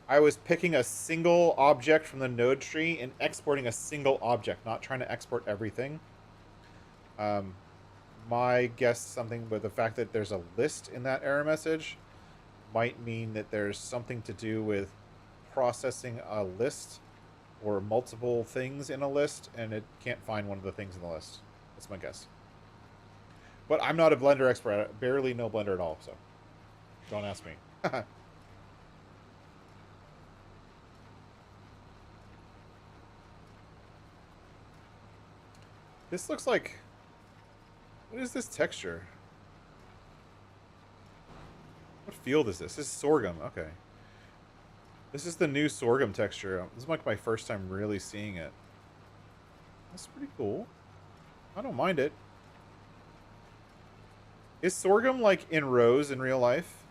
I was picking a single object from the node tree and exporting a single object, not trying to export everything. My guess, something with the fact that there's a list in that error message might mean that there's something to do with processing a list or multiple things in a list, and it can't find one of the things in the list. That's my guess. But I'm not a Blender expert. I barely know Blender at all, so don't ask me. This looks like... What is this texture? What field is this? This is sorghum. Okay. This is the new sorghum texture. This is like my first time really seeing it. That's pretty cool. I don't mind it. Is sorghum like in rows in real life?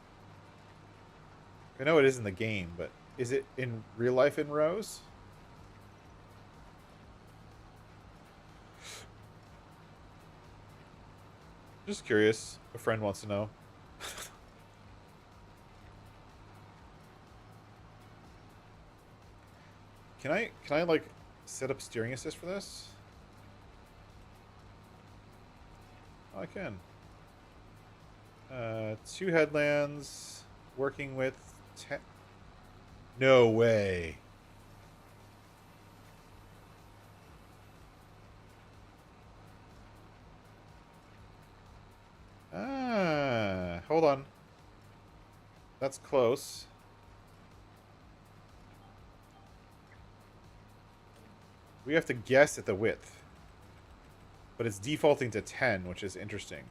I know it is in the game, but is it in real life in rows? Just curious. A friend wants to know. Can I like set up steering assist for this? Oh, I can. 2 headlands, working with 10. No way. Hold on. That's close. We have to guess at the width. But it's defaulting to 10, which is interesting.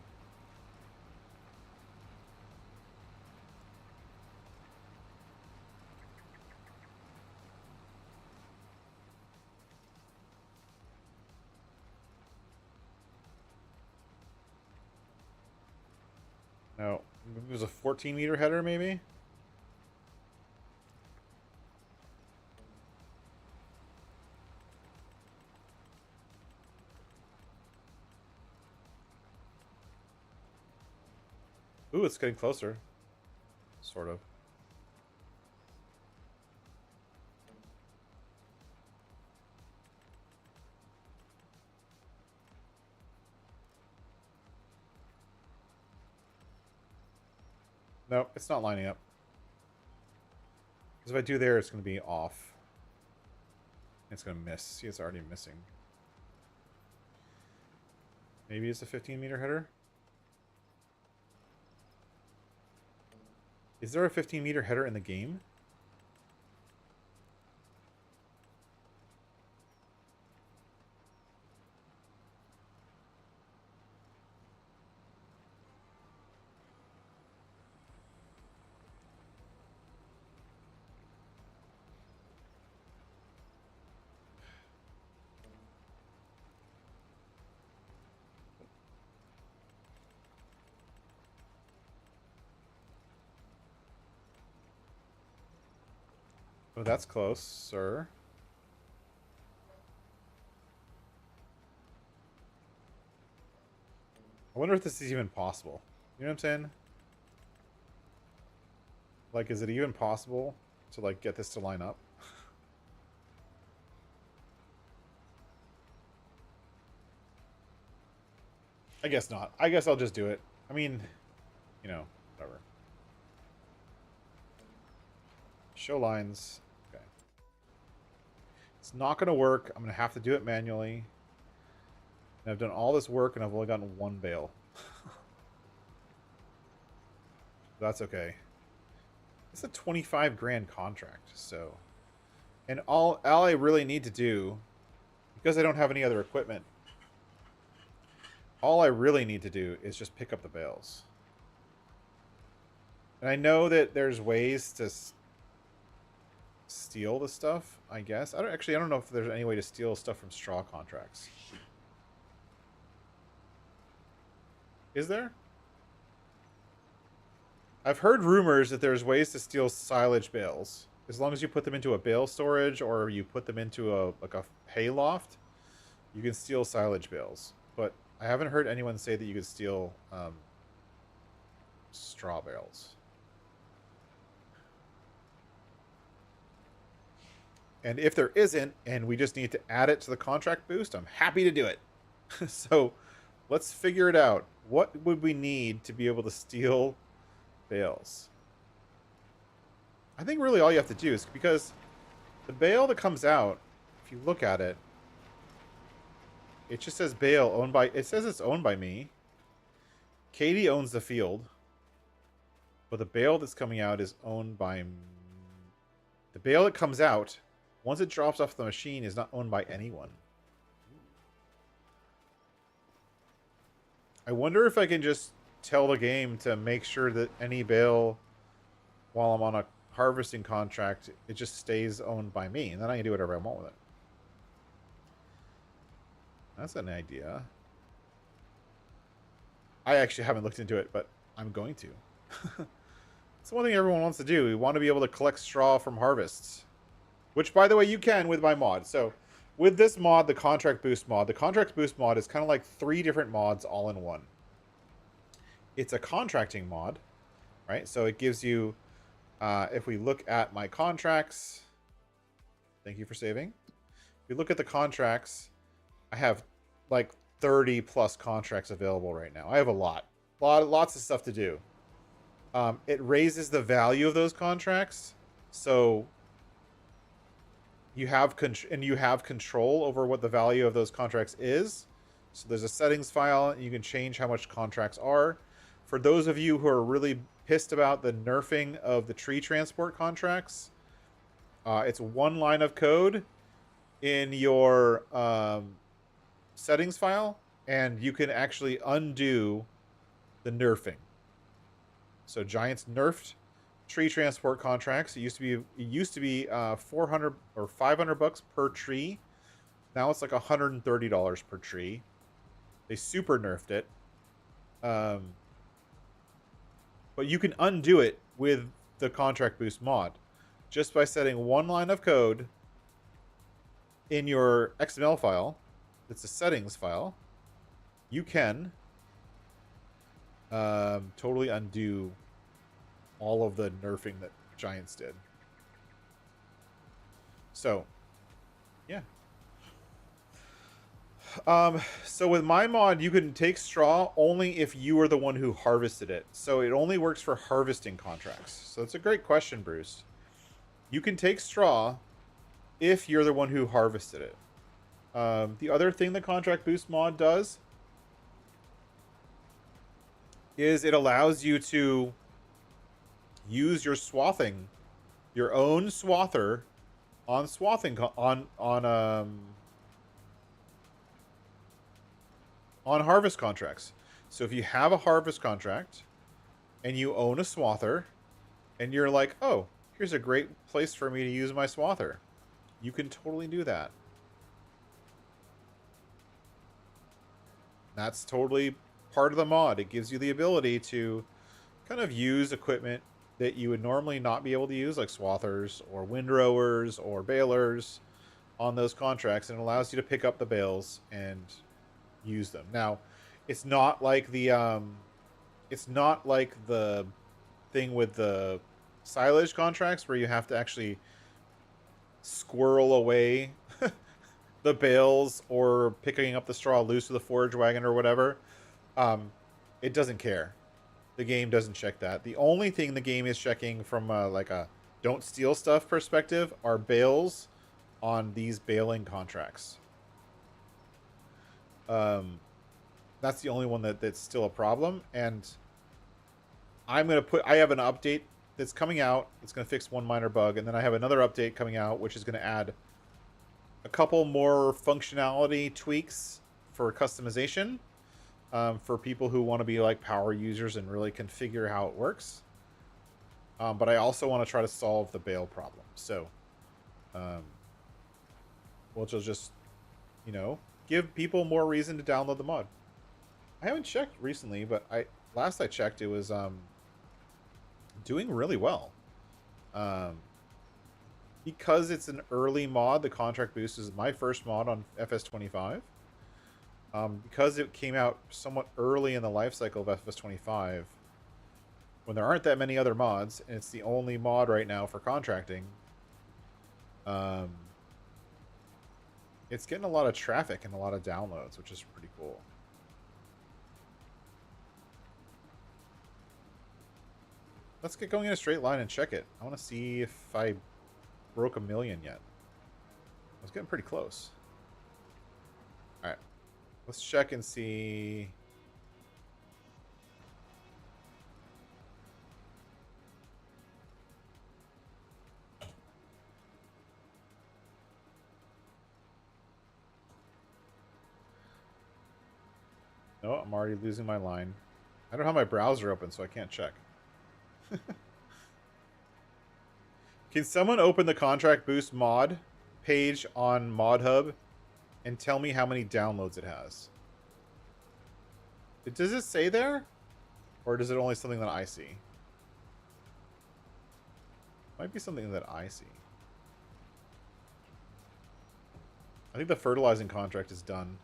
No. It was a 14-meter header, maybe? Ooh, it's getting closer. Sort of. Nope, it's not lining up. Because if I do there, it's going to be off. It's going to miss. See, it's already missing. Maybe it's a 15-meter header? Is there a 15-meter header in the game? Oh, that's close, sir. I wonder if this is even possible. You know what I'm saying? Like, is it even possible to, like, get this to line up? I guess not. I guess I'll just do it. I mean, you know, whatever. Show lines. Okay. It's not going to work. I'm going to have to do it manually. And I've done all this work and I've only gotten one bale. That's okay. It's a 25 grand contract, so. And all I really need to do, because I don't have any other equipment, all I really need to do is just pick up the bales. And I know that there's ways to steal the stuff, I guess. I don't know if there's any way to steal stuff from straw contracts. Is there? I've heard rumors that there's ways to steal silage bales. As long as you put them into a bale storage or you put them into a hay loft, you can steal silage bales. But I haven't heard anyone say that you could steal straw bales. And if there isn't, and we just need to add it to the contract boost, I'm happy to do it. So let's figure it out. What would we need to be able to steal bales? I think really all you have to do is, because the bale that comes out, if you look at it, it just says bale owned by, it says it's owned by me. Katie owns the field. But the bale that's coming out is owned by, the bale that comes out, once it drops off the machine, is not owned by anyone. I wonder if I can just tell the game to make sure that any bale, while I'm on a harvesting contract, it just stays owned by me, and then I can do whatever I want with it. That's an idea. I actually haven't looked into it, but I'm going to. It's one thing everyone wants to do. We want to be able to collect straw from harvests, which, by the way, you can with my mod. So with this mod, the contract boost mod is kind of like 3 different mods all in one. It's a contracting mod, right? So it gives you, if we look at my contracts, thank you for saving. If you look at the contracts, I have like 30 plus contracts available right now. I have lots of stuff to do. It raises the value of those contracts, so you have control over what the value of those contracts is. So there's a settings file, and you can change how much contracts are. For those of you who are really pissed about the nerfing of the tree transport contracts, it's 1 line of code in your settings file, and you can actually undo the nerfing. So Giants nerfed tree transport contracts. It used to be 400 or 500 bucks per tree. Now it's like $130 per tree. They super nerfed it. But you can undo it with the contract boost mod just by setting 1 line of code in your XML file. It's a settings file. You can totally undo all of the nerfing that Giants did. So, yeah. So with my mod, you can take straw only if you are the one who harvested it. So it only works for harvesting contracts. So it's a great question, Bruce. You can take straw if you're the one who harvested it. The other thing the contract boost mod does is it allows you to use your swathing, your own swather, on swathing on harvest contracts. So if you have a harvest contract and you own a swather and you're like, oh, here's a great place for me to use my swather, you can totally do that. That's totally part of the mod. It gives you the ability to kind of use equipment that you would normally not be able to use, like swathers or windrowers or balers, on those contracts, and it allows you to pick up the bales and use them. Now, it's not like the thing with the silage contracts where you have to actually squirrel away the bales or picking up the straw loose with a forage wagon or whatever. It doesn't care. The game doesn't check that. The only thing the game is checking from like a don't steal stuff perspective are bales on these baling contracts. That's the only one that's still a problem. And I have an update that's coming out. It's going to fix one minor bug. And then I have another update coming out, which is going to add a couple more functionality tweaks for customization. For people who want to be like power users and really configure how it works. But I also want to try to solve the bale problem. So, which will just, give people more reason to download the mod. I haven't checked recently, but last I checked, it was doing really well. Because it's an early mod, the contract boost is my first mod on FS25. Because it came out somewhat early in the life cycle of FS25, when there aren't that many other mods, and it's the only mod right now for contracting, it's getting a lot of traffic and a lot of downloads, which is pretty cool. Let's get going in a straight line and check it. I want to see if I broke 1 million yet. I was getting pretty close. Alright. Let's check and see. No, I'm already losing my line. I don't have my browser open, so I can't check. Can someone open the Contract Boost mod page on ModHub and tell me how many downloads it has? Does it say there? Or is it only something that I see? Might be something that I see. I think the fertilizing contract is done.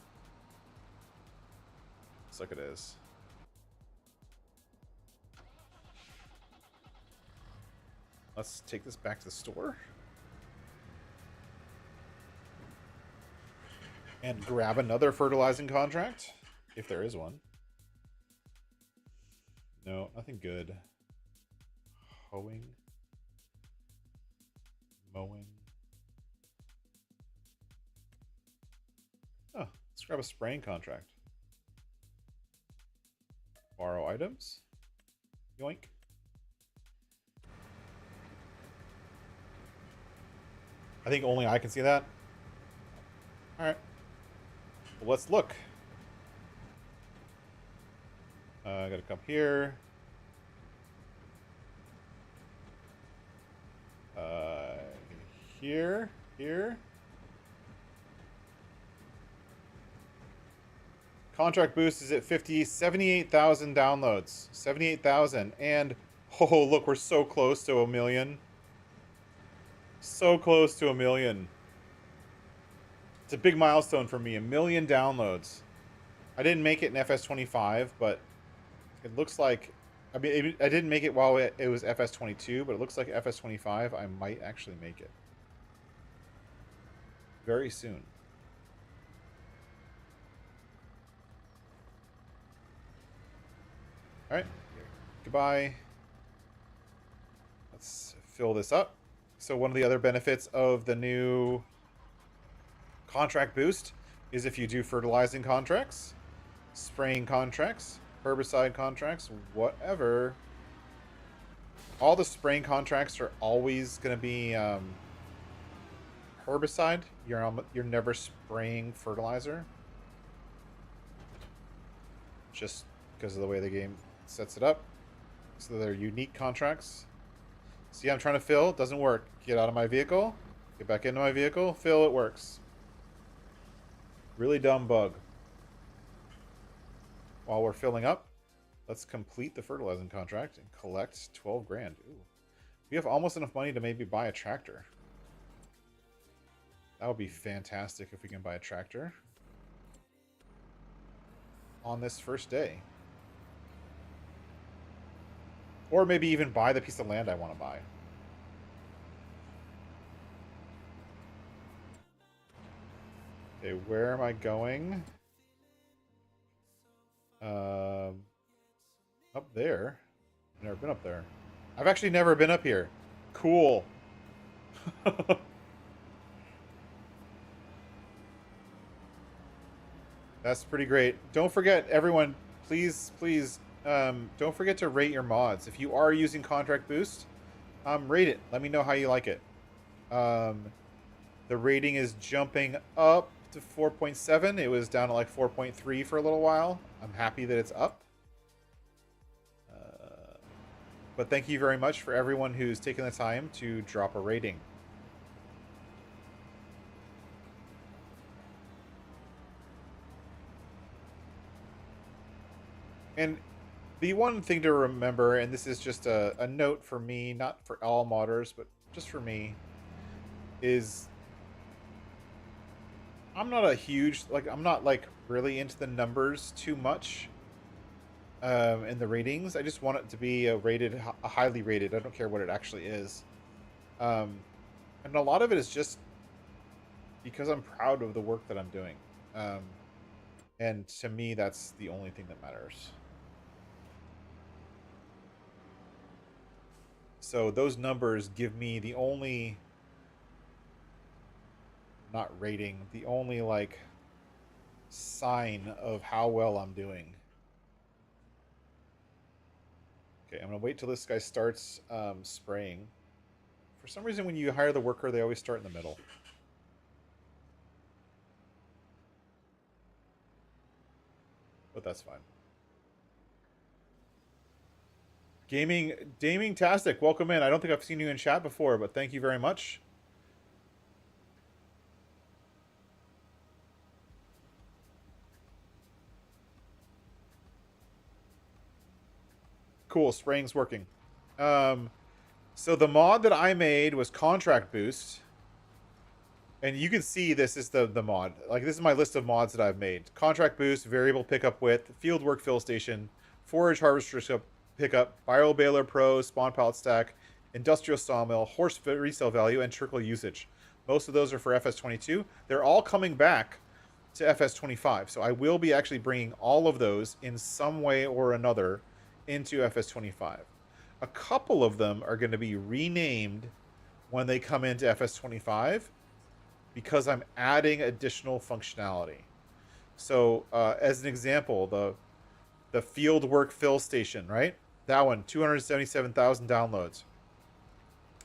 Looks like it is. Let's take this back to the store. And grab another fertilizing contract, if there is one. No, nothing good. Hoeing. Mowing. Oh, let's grab a spraying contract. Borrow items. Yoink. I think only I can see that. Alright. Well, let's look. I gotta come here. Here. Contract boost is at 78,000 downloads. 78,000. And, oh, look, we're so close to 1 million. So close to 1 million. It's a big milestone for me. 1 million downloads. I didn't make it in FS25, but It looks like, I mean, I didn't make it while it was FS22, but it looks like FS25. I might actually make it very soon. All right, goodbye. Let's fill this up. So one of the other benefits of the new contract boost is if you do fertilizing contracts, spraying contracts, herbicide contracts, whatever, all the spraying contracts are always going to be herbicide. You're never spraying fertilizer, just because of the way the game sets it up. So they're unique contracts. See, I'm trying to fill. It doesn't work. Get out of my vehicle. Get back into my vehicle. Fill. It works. Really dumb bug. While we're filling up, let's complete the fertilizing contract and collect 12 grand. Ooh. We have almost enough money to maybe buy a tractor. That would be fantastic if we can buy a tractor on this first day. Or maybe even buy the piece of land I want to buy. Okay, where am I going? Up there. I've never been up there. I've actually never been up here. Cool. That's pretty great. Don't forget, everyone, please, don't forget to rate your mods. If you are using Contract Boost, rate it. Let me know how you like it. The rating is jumping up to 4.7. It was down to like 4.3 for a little while. I'm happy that it's up. But thank you very much for everyone who's taken the time to drop a rating. And the one thing to remember, and this is just a note for me, not for all modders, but just for me, is I'm not a huge, I'm not really into the numbers too much in the ratings. I just want it to be a highly rated. I don't care what it actually is. And a lot of it is just because I'm proud of the work that I'm doing. And to me, that's the only thing that matters. So those numbers give me the only, not rating, the only sign of how well I'm doing. Okay, I'm gonna wait till this guy starts spraying. For some reason, when you hire the worker, they always start in the middle. But that's fine. Gaming-tastic, welcome in. I don't think I've seen you in chat before, but thank you very much. Cool, spraying's working. So the mod that I made was Contract Boost. And you can see this is the mod. This is my list of mods that I've made. Contract Boost, Variable Pickup Width, Fieldwork Fill Station, Forage Harvester Pickup, Bio Baler Pro, Spawn Pallet Stack, Industrial Sawmill, Horse Resale Value, and Trickle Usage. Most of those are for FS22. They're all coming back to FS25. So I will be actually bringing all of those in some way or another into FS25. A couple of them are going to be renamed when they come into FS25 because I'm adding additional functionality. So as an example, the Fieldwork Fill Station, right? That one, 277,000 downloads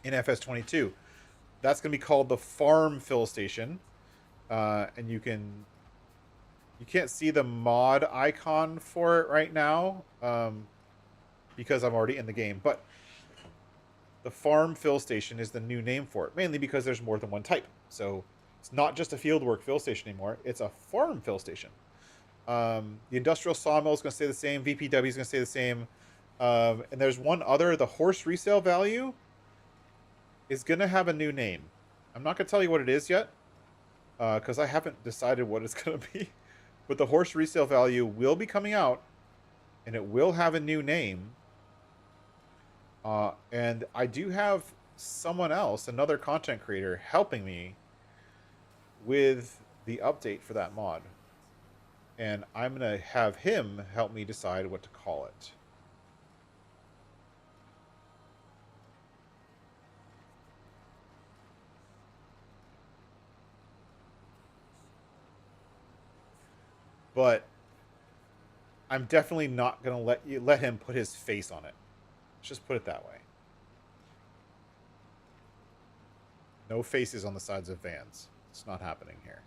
in FS22. That's going to be called the Farm Fill Station. And you can't see the mod icon for it right now because I'm already in the game. But the Farm Fill Station is the new name for it, mainly because there's more than one type. So it's not just a Fieldwork Fill Station anymore. It's a Farm Fill Station. The Industrial Sawmill is going to stay the same. VPW is going to stay the same. And there's one other. The Horse Resale Value is going to have a new name. I'm not going to tell you what it is yet because I haven't decided what it's going to be. But the Horse Resale Value will be coming out and it will have a new name. And I do have someone else, another content creator, helping me with the update for that mod. And I'm going to have him help me decide what to call it. But I'm definitely not going to let him put his face on it. Let's just put it that way. No faces on the sides of vans. It's not happening here.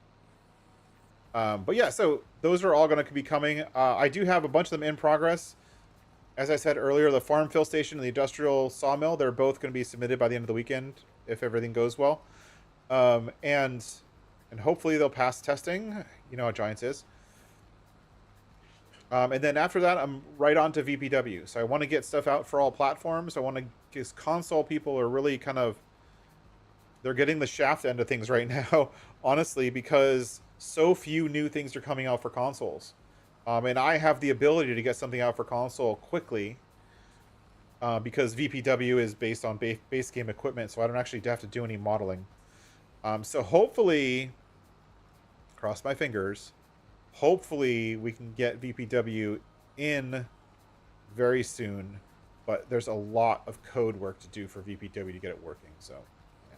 But yeah, so those are all going to be coming. I do have a bunch of them in progress. As I said earlier, the farm fill station and the industrial sawmill, they're both going to be submitted by the end of the weekend if everything goes well. And hopefully they'll pass testing. You know how Giants is. And then after that, I'm right on to VPW. So I want to get stuff out for all platforms. I want to, because console people are really kind of, they're getting the shaft end of things right now, honestly, because so few new things are coming out for consoles. And I have the ability to get something out for console quickly because VPW is based on base game equipment, so I don't actually have to do any modeling. So hopefully, cross my fingers, hopefully we can get VPW in very soon, but there's a lot of code work to do for VPW to get it working. So yeah.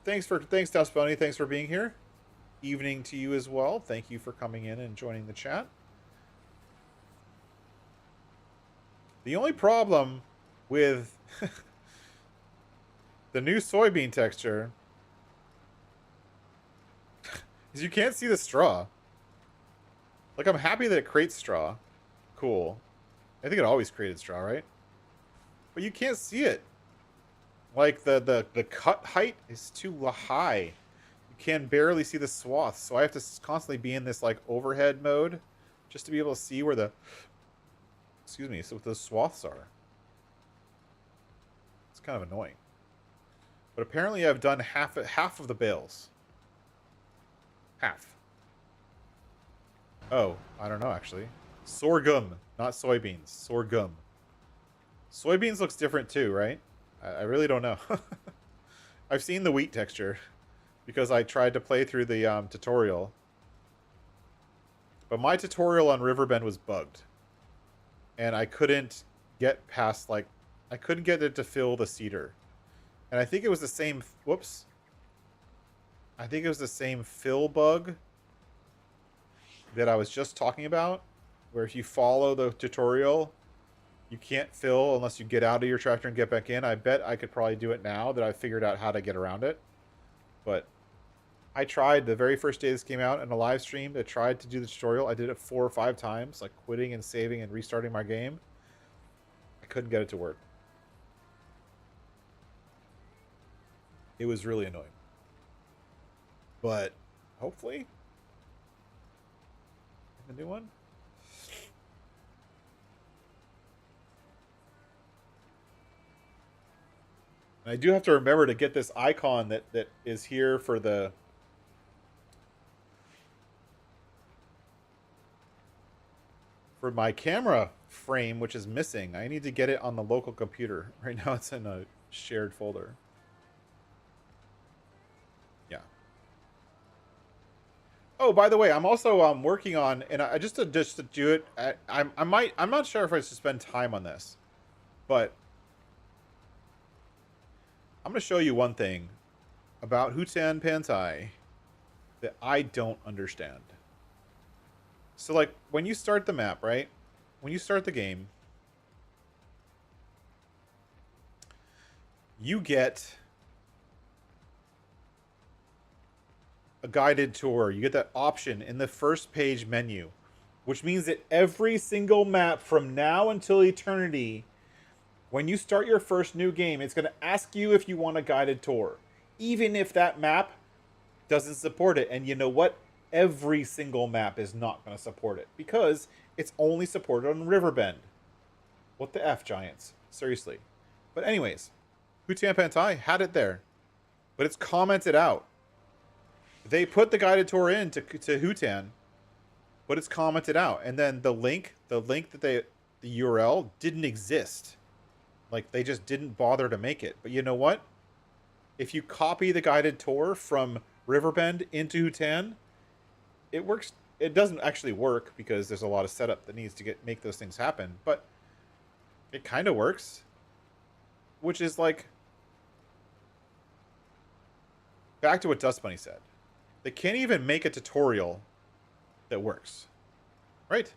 Thanks Tasboni, thanks for being here. Evening to you as well. Thank you for coming in and joining the chat. The only problem with the new soybean texture is you can't see the straw. Like, I'm happy that it creates straw. Cool. I think it always created straw, right? But you can't see it. Like, the cut height is too high. You can barely see the swaths. So I have to constantly be in this, like, overhead mode just to be able to see where the... Excuse me, so what those swaths are. It's kind of annoying. But apparently I've done half of the bales. Half. Oh, I don't know, actually. Sorghum, not soybeans. Sorghum. Soybeans looks different too, right? I really don't know. I've seen the wheat texture because I tried to play through the tutorial. But my tutorial on Riverbend was bugged. And I couldn't get past, like... I couldn't get it to fill the cedar. And I think it was the same... Whoops. I think it was the same fill bug that I was just talking about, where if you follow the tutorial, you can't fill unless you get out of your tractor and get back in. I bet I could probably do it now that I figured out how to get around it. But I tried the very first day this came out in a live stream. I tried to do the tutorial. I did it 4 or 5 times, like quitting and saving and restarting my game. I couldn't get it to work. It was really annoying. But hopefully a new one. And I do have to remember to get this icon that is here for the my camera frame, which is missing. I need to get it on the local computer. Right now it's in a shared folder. Yeah. Oh, by the way, I'm also working on, and I just to do it. I'm not sure if I should spend time on this, but I'm going to show you one thing about Hutan Pantai that I don't understand. So, like, when you start the map, right? When you start the game, you get a guided tour. You get that option in the first page menu, which means that every single map from now until eternity, when you start your first new game, it's going to ask you if you want a guided tour, even if that map doesn't support it. And you know what? Every single map is not going to support it because it's only supported on Riverbend. What the F, Giants? Seriously. But anyways, Hutan Pantai had it there, but it's commented out. They put the guided tour in to Hutan, but it's commented out. And then the link that they the URL didn't exist. Like, they just didn't bother to make it. But you know what? If you copy the guided tour from Riverbend into Hutan, it works. It doesn't actually work because there's a lot of setup that needs to make those things happen, but it kind of works. Which is like, back to what Dust Bunny said. They can't even make a tutorial that works. Right?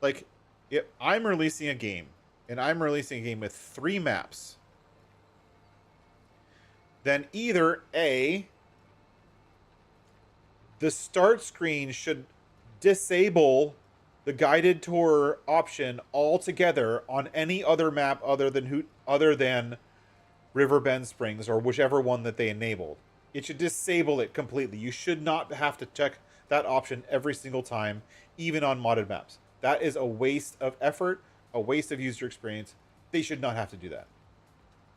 Like, if I'm releasing a game, and I'm releasing a game with 3 maps, then either A, the start screen should disable the guided tour option altogether on any other map other than Riverbend Springs or whichever one that they enabled. It should disable it completely. You should not have to check that option every single time, even on modded maps. That is a waste of effort, a waste of user experience. They should not have to do that.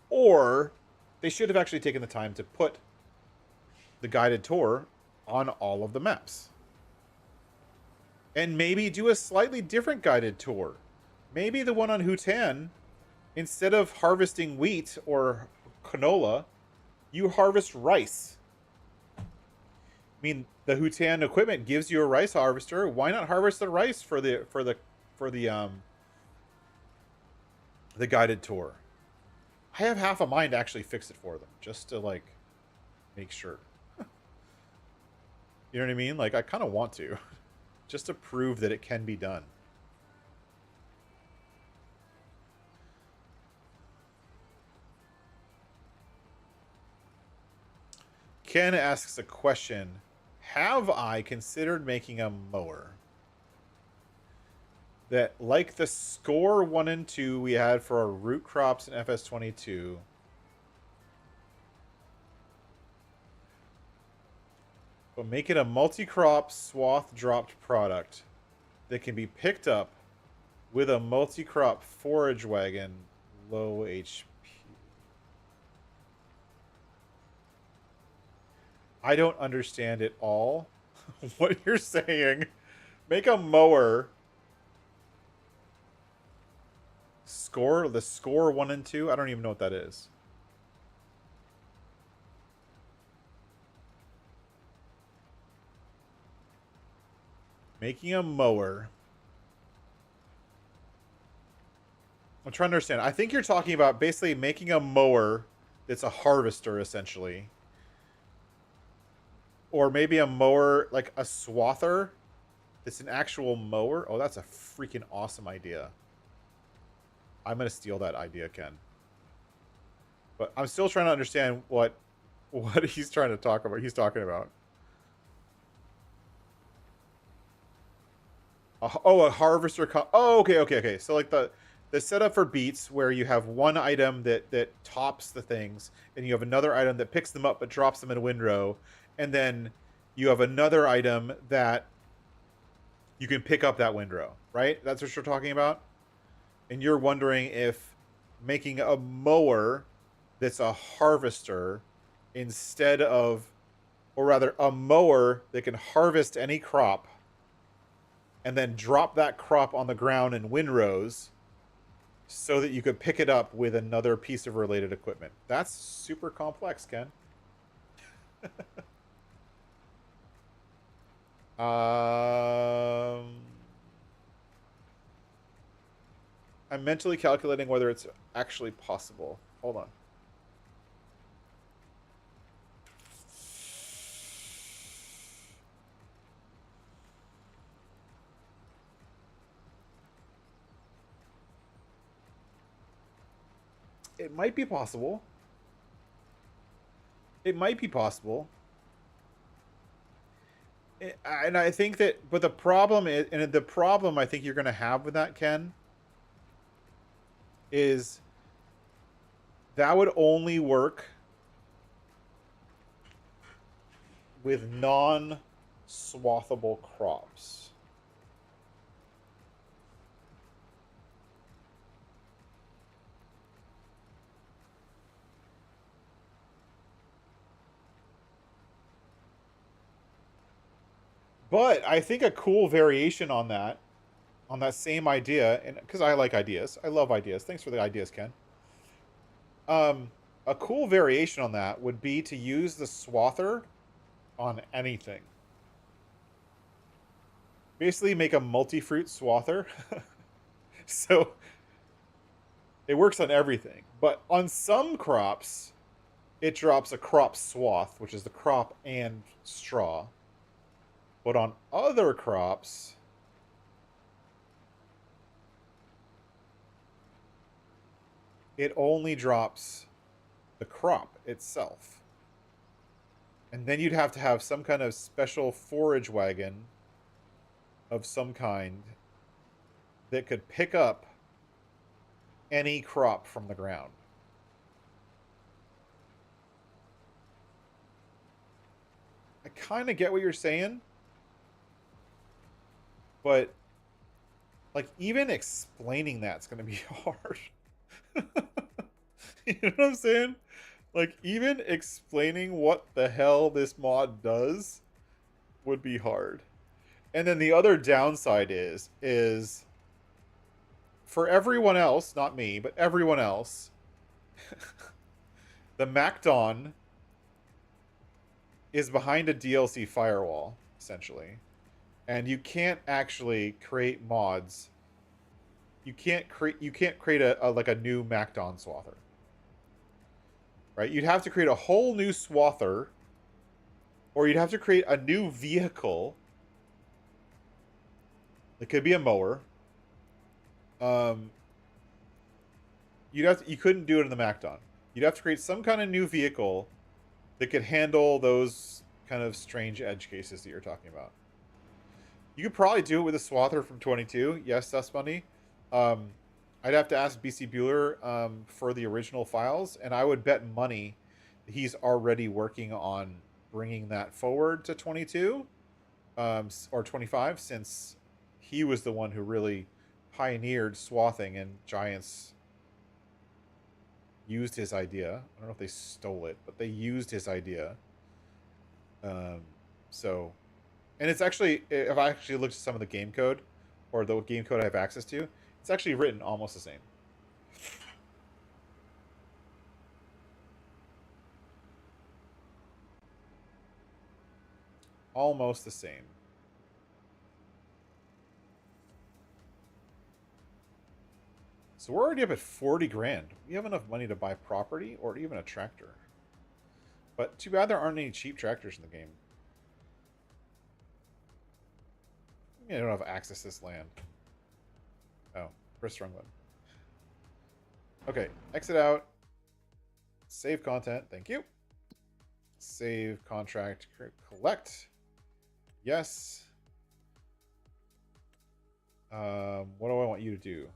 Or they should have actually taken the time to put the guided tour on all of the maps. And maybe do a slightly different guided tour. Maybe the one on Hutan, instead of harvesting wheat or canola, you harvest rice. I mean, the Hutan equipment gives you a rice harvester. Why not harvest the rice for the guided tour? I have half a mind to actually fix it for them, just to like make sure. You know what I mean? Like, I kind of want to, just to prove that it can be done. Ken asks a question. Have I considered making a mower that, like the score 1 and 2 we had for our root crops in FS22, but make it a multi-crop swath dropped product that can be picked up with a multi-crop forage wagon, low HP? I don't understand it all. What you're saying. Make a mower. The score 1 and 2? I don't even know what that is. Making a mower. I'm trying to understand. I think you're talking about basically making a mower that's a harvester, essentially. Or maybe a mower, like a swather. It's an actual mower. Oh, that's a freaking awesome idea. I'm going to steal that idea, Ken. But I'm still trying to understand what he's trying to talk about. He's talking about. Oh, a harvester. Oh, okay. So like the setup for beats where you have one item that tops the things, and you have another item that picks them up but drops them in a windrow, and then you have another item that you can pick up that windrow, right? That's what you're talking about? And you're wondering if making a mower that's a harvester instead of, or rather a mower that can harvest any crop and then drop that crop on the ground in windrows so that you could pick it up with another piece of related equipment. That's super complex, Ken. I'm mentally calculating whether it's actually possible. Hold on. It might be possible. It might be possible. And I think that, but the problem is, and the problem I think you're going to have with that, Ken, is that would only work with non-swathable crops. But I think a cool variation on that, on that same idea, and because I like ideas, I love ideas. Thanks for the ideas, Ken. A cool variation on that would be to use the swather on anything. Basically, make a multi-fruit swather. So it works on everything, but on some crops, it drops a crop swath, which is the crop and straw. But on other crops, it only drops the crop itself. And then you'd have to have some kind of special forage wagon of some kind that could pick up any crop from the ground. I kind of get what you're saying, but like even explaining that's going to be hard. You know what I'm saying? Like even explaining what the hell this mod does would be hard. And then the other downside is for everyone else, not me, but everyone else, the MacDon is behind a DLC firewall, essentially. And you can't actually create mods. You can't create a like a new MacDon swather. Right? You'd have to create a whole new swather, or you'd have to create a new vehicle. It could be a mower. You couldn't do it in the MacDon. You'd have to create some kind of new vehicle that could handle those kind of strange edge cases that you're talking about. You could probably do it with a swather from 22. Yes, that's funny. I'd have to ask BC Bueller for the original files, and I would bet money he's already working on bringing that forward to 22 or 25, since he was the one who really pioneered swathing, and Giants used his idea. I don't know if they stole it, but they used his idea. So, and it's actually, if I actually looked at some of the game code, or the game code I have access to, it's actually written almost the same. Almost the same. So we're already up at 40 grand. We have enough money to buy property or even a tractor. But too bad there aren't any cheap tractors in the game. I don't have access to this land. Oh, press the wrong button. Okay, exit out. Save content, thank you. Save contract, collect. Yes. What do I want you to do?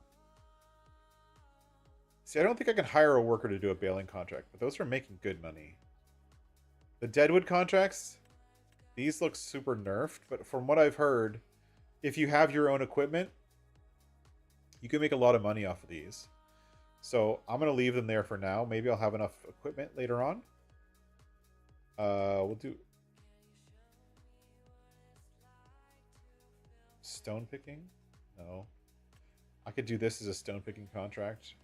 See, I don't think I can hire a worker to do a baling contract, but those are making good money. The Deadwood contracts, these look super nerfed, but from what I've heard, if you have your own equipment, you can make a lot of money off of these. So I'm going to leave them there for now. Maybe I'll have enough equipment later on. We'll do stone picking. No, I could do this as a stone picking contract.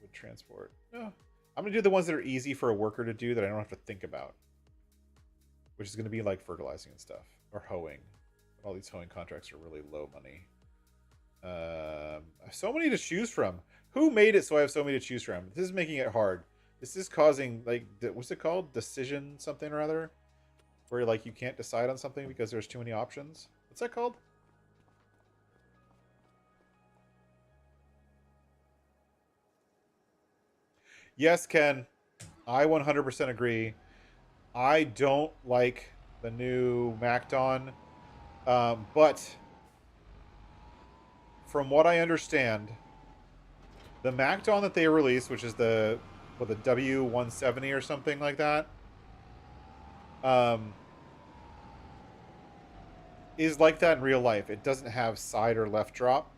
Wood transport. No, I'm going to do the ones that are easy for a worker to do that I don't have to think about, which is going to be like fertilizing and stuff, or hoeing. All these hoeing contracts are really low money. I have so many to choose from. Who made it so I have so many to choose from? This is making it hard. This is causing, like, what's it called? Decision something or other? Where, like, you can't decide on something because there's too many options. What's that called? Yes, Ken. I 100% agree. I don't like the new MacDon. But from what I understand, the MacDon that they released, which is the W170 or something like that, is like that in real life. It doesn't have side or left drop,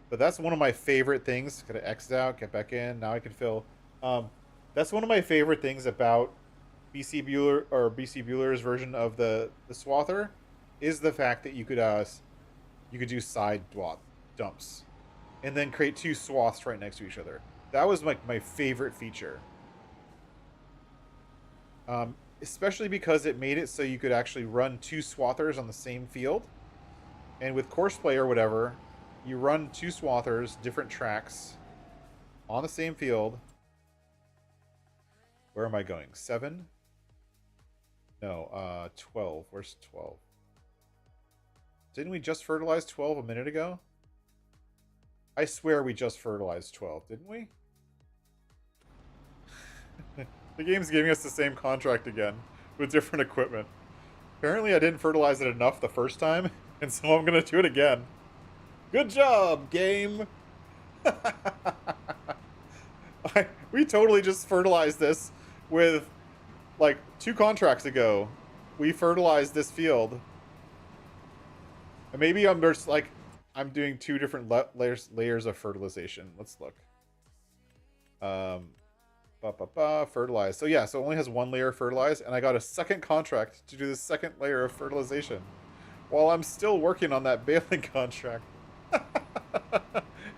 but that's one of my favorite things. Gotta exit out, get back in. Now I can fill. That's one of my favorite things about BC Bueller, or BC Bueller's version of the swather, is the fact that you you could do side dumps, and then create 2 swaths right next to each other. That was like my favorite feature. Especially because it made it so you could actually run 2 swathers on the same field. And with Courseplay or whatever, you run 2 swathers, different tracks, on the same field. Where am I going? 7? No, 12. Where's 12? Didn't we just fertilize 12 a minute ago? I swear we just fertilized 12, didn't we? The game's giving us the same contract again, with different equipment. Apparently I didn't fertilize it enough the first time, and so I'm gonna do it again. Good job, game! We totally just fertilized this with, like, 2 contracts ago. We fertilized this field. And maybe I'm just, like, I'm doing 2 different layers of fertilization. Let's look. Fertilize. So yeah, so it only has 1 layer of fertilize, and I got a second contract to do the second layer of fertilization while I'm still working on that baling contract.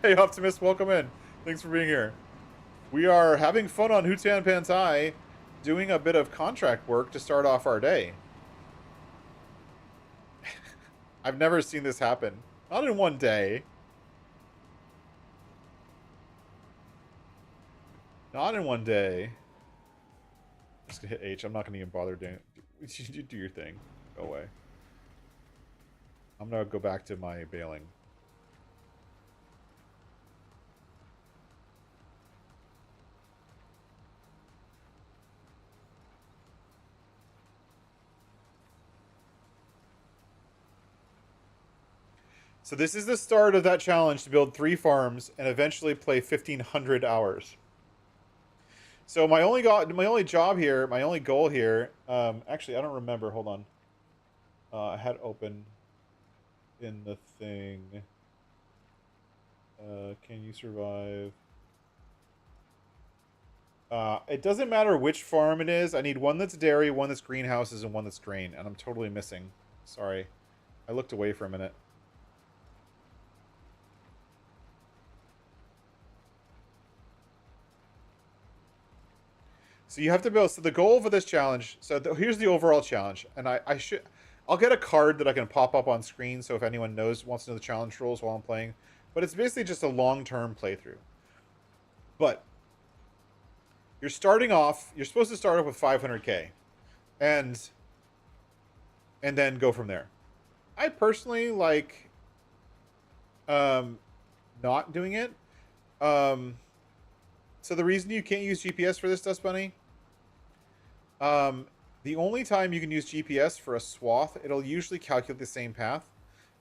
Hey Optimist, welcome in. Thanks for being here. We are having fun on Hutan Pantai, doing a bit of contract work to start off our day. I've never seen this happen. Not in one day. Not in one day. I'm just gonna hit H. I'm not gonna even bother doing it. You do your thing. Go away. I'm gonna go back to my baling. So this is the start of that challenge to build 3 farms and eventually play 1,500 hours. So my only job here, my only goal here, actually I don't remember. Hold on. I had open in the thing. Can you survive? It doesn't matter which farm it is. I need one that's dairy, one that's greenhouses, and one that's grain. And I'm totally missing. Sorry. I looked away for a minute. So you have to build. So the goal for this challenge. So here's the overall challenge, and I'll get a card that I can pop up on screen. So if anyone wants to know the challenge rules while I'm playing, but it's basically just a long-term playthrough. But you're starting off. You're supposed to start off with 500k, and then go from there. I personally like not doing it. So the reason you can't use GPS for this, Dust Bunny, the only time you can use GPS for a swath, it'll usually calculate the same path,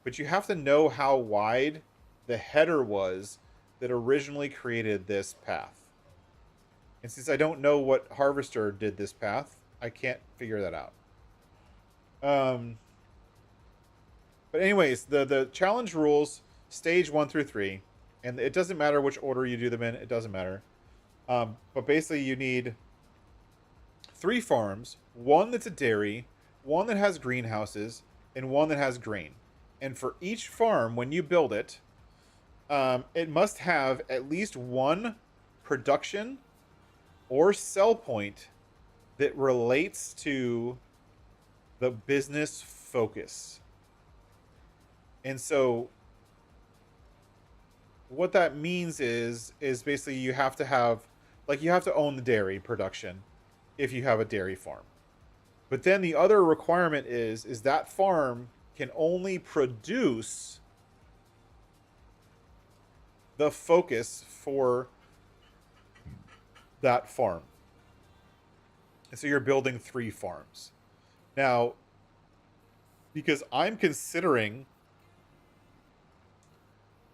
but you have to know how wide the header was that originally created this path. And since I don't know what harvester did this path, I can't figure that out. But anyways, the challenge rules, stage 1 through 3, and it doesn't matter which order you do them in, it doesn't matter. But basically you need 3 farms, one that's a dairy, one that has greenhouses, and one that has grain. And for each farm, when you build it, it must have at least 1 production or sell point that relates to the business focus. And so what that means is basically you have to have, like, you have to own the dairy production if you have a dairy farm. But then the other requirement is that farm can only produce the focus for that farm. And so you're building 3 farms. Now, because I'm considering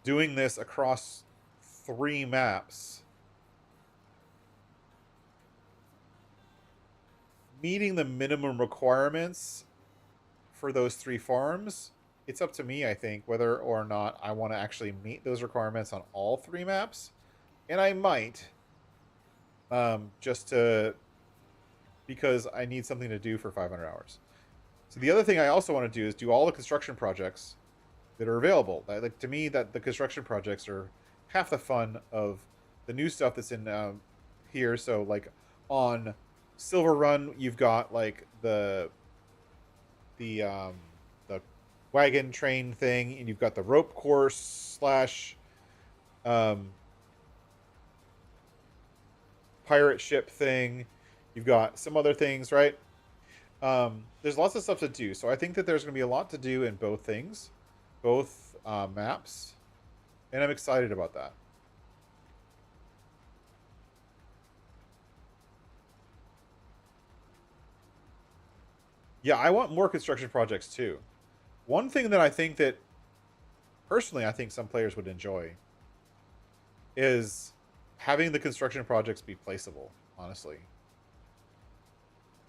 doing this across 3 maps, meeting the minimum requirements for those 3 farms, it's up to me, I think, whether or not I want to actually meet those requirements on all 3 maps. And I might, because I need something to do for 500 hours. So the other thing I also want to do is do all the construction projects that are available. Like to me, that the construction projects are half the fun of the new stuff that's in here. So like on Silver Run, you've got like the the wagon train thing, and you've got the rope course slash um, pirate ship thing. You've got some other things, right? There's lots of stuff to do, so I think that there's going to be a lot to do in both things, both maps, and I'm excited about that. Yeah, I want more construction projects too. One thing that I think that personally I think some players would enjoy is having the construction projects be placeable, honestly.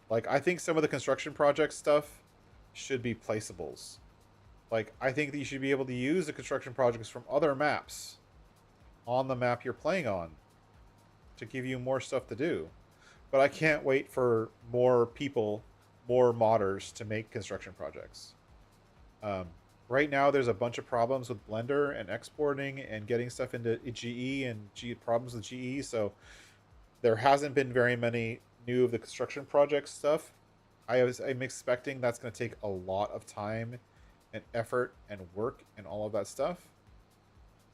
Like I think some of the construction project stuff should be placeables. Like I think that you should be able to use the construction projects from other maps on the map you're playing on to give you more stuff to do. But I can't wait for more people, more modders to make construction projects. Um, right now, there's a bunch of problems with Blender and exporting and getting stuff into GE and problems with GE. So there hasn't been very many new of the construction project stuff. I'm expecting that's going to take a lot of time and effort and work and all of that stuff.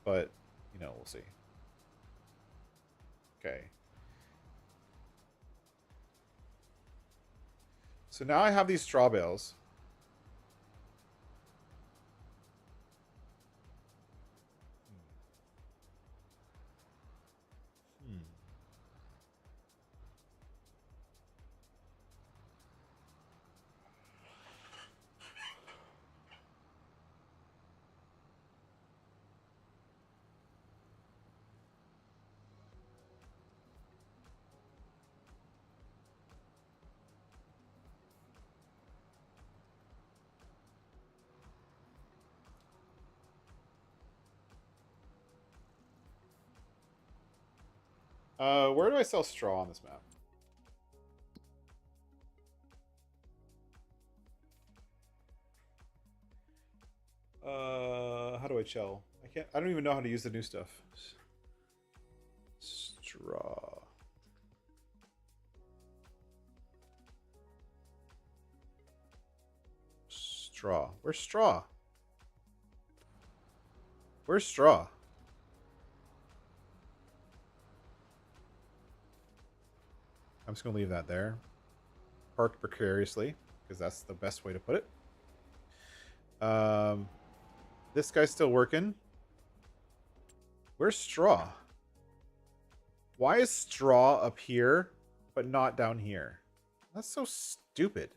But, you know, we'll see. Okay. So now I have these straw bales. Where do I sell straw on this map? How do I chill? I don't even know how to use the new stuff. Straw. Straw. Where's straw? Where's straw? I'm just going to leave that there. Parked precariously, because that's the best way to put it. This guy's still working. Where's straw? Why is straw up here, but not down here? That's so stupid.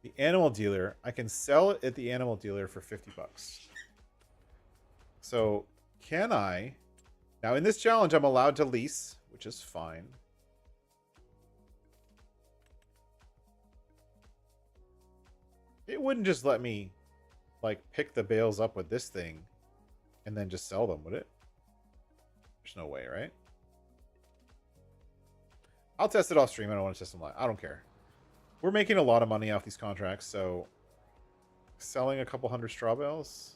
The animal dealer. I can sell it at the animal dealer for 50 bucks. So, can I... Now, in this challenge, I'm allowed to lease, which is fine. It wouldn't just let me, like, pick the bales up with this thing and then just sell them, would it? There's no way, right? I'll test it off stream. I don't want to test them live. I don't care. We're making a lot of money off these contracts, so selling a couple hundred straw bales.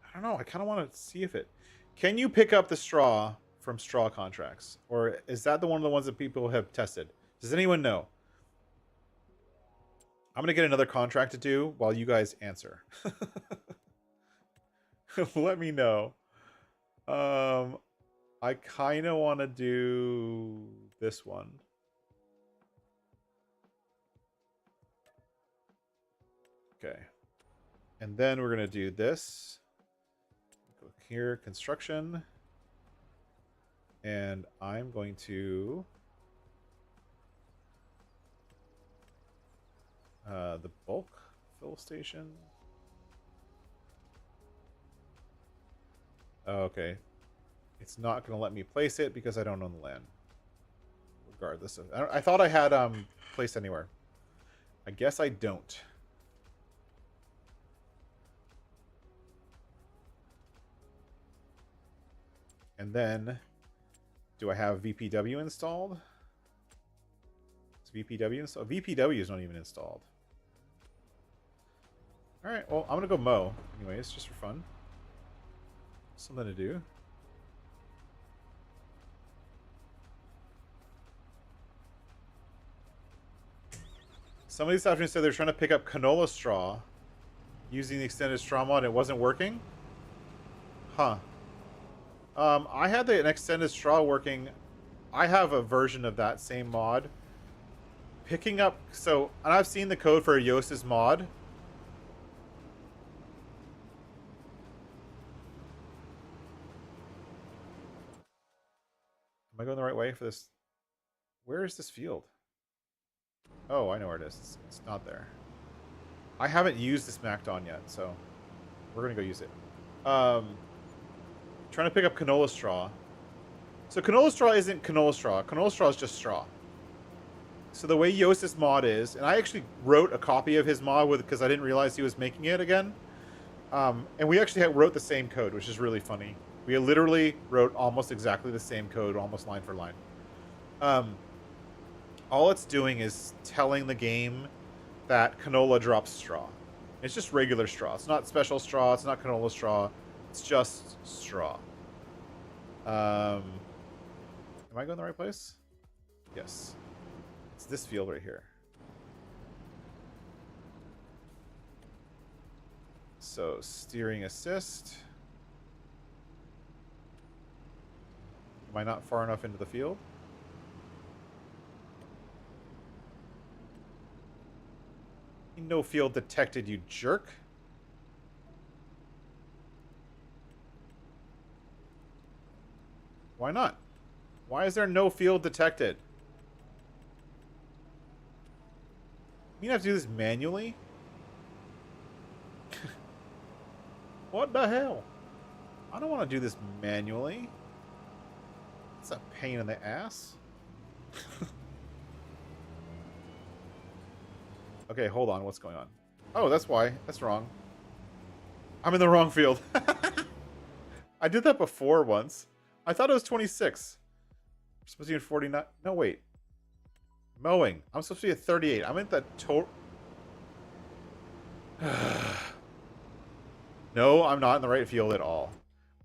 I don't know. I kind of want to see if it... Can you pick up the straw from straw contracts? Or is that one of the ones that people have tested? Does anyone know? I'm going to get another contract to do while you guys answer. Let me know. I kind of want to do this one. Okay. And then we're going to do this. Click here, construction. And I'm going to... the bulk fill station. Oh, okay. It's not going to let me place it because I don't own the land. Regardless of... I thought I had placed anywhere. I guess I don't. And then, do I have VPW installed? Is VPW installed? VPW is not even installed. All right, well, I'm going to go mow. Anyways, just for fun. Something to do. Somebody this afternoon said they're trying to pick up canola straw using the extended straw mod and it wasn't working. Huh. I had an extended straw working. I have a version of that same mod. Picking up, so, and I've seen the code for Yos's mod. Am I going the right way for this? Where is this field? Oh, I know where it is. It's not there. I haven't used this Macdon yet, so we're going to go use it. Trying to pick up canola straw. So canola straw isn't canola straw. Canola straw is just straw. So the way Yos's mod is, and I actually wrote a copy of his mod because I didn't realize he was making it again. And we actually wrote the same code, which is really funny. We literally wrote almost exactly the same code, almost line for line. All it's doing is telling the game that canola drops straw. It's just regular straw. It's not special straw. It's not canola straw. It's just straw. Am I going the right place? Yes. It's this field right here. So, steering assist. Am I not far enough into the field? No field detected, you jerk. Why not? Why is there no field detected? You have to do this manually? What the hell? I don't want to do this manually. It's a pain in the ass. Okay, hold on. What's going on? Oh, that's why. That's wrong. I'm in the wrong field. I did that before once. I thought it was 26. I'm supposed to be in 49. No, wait. Mowing. I'm supposed to be at 38. I'm at the total. No, I'm not in the right field at all.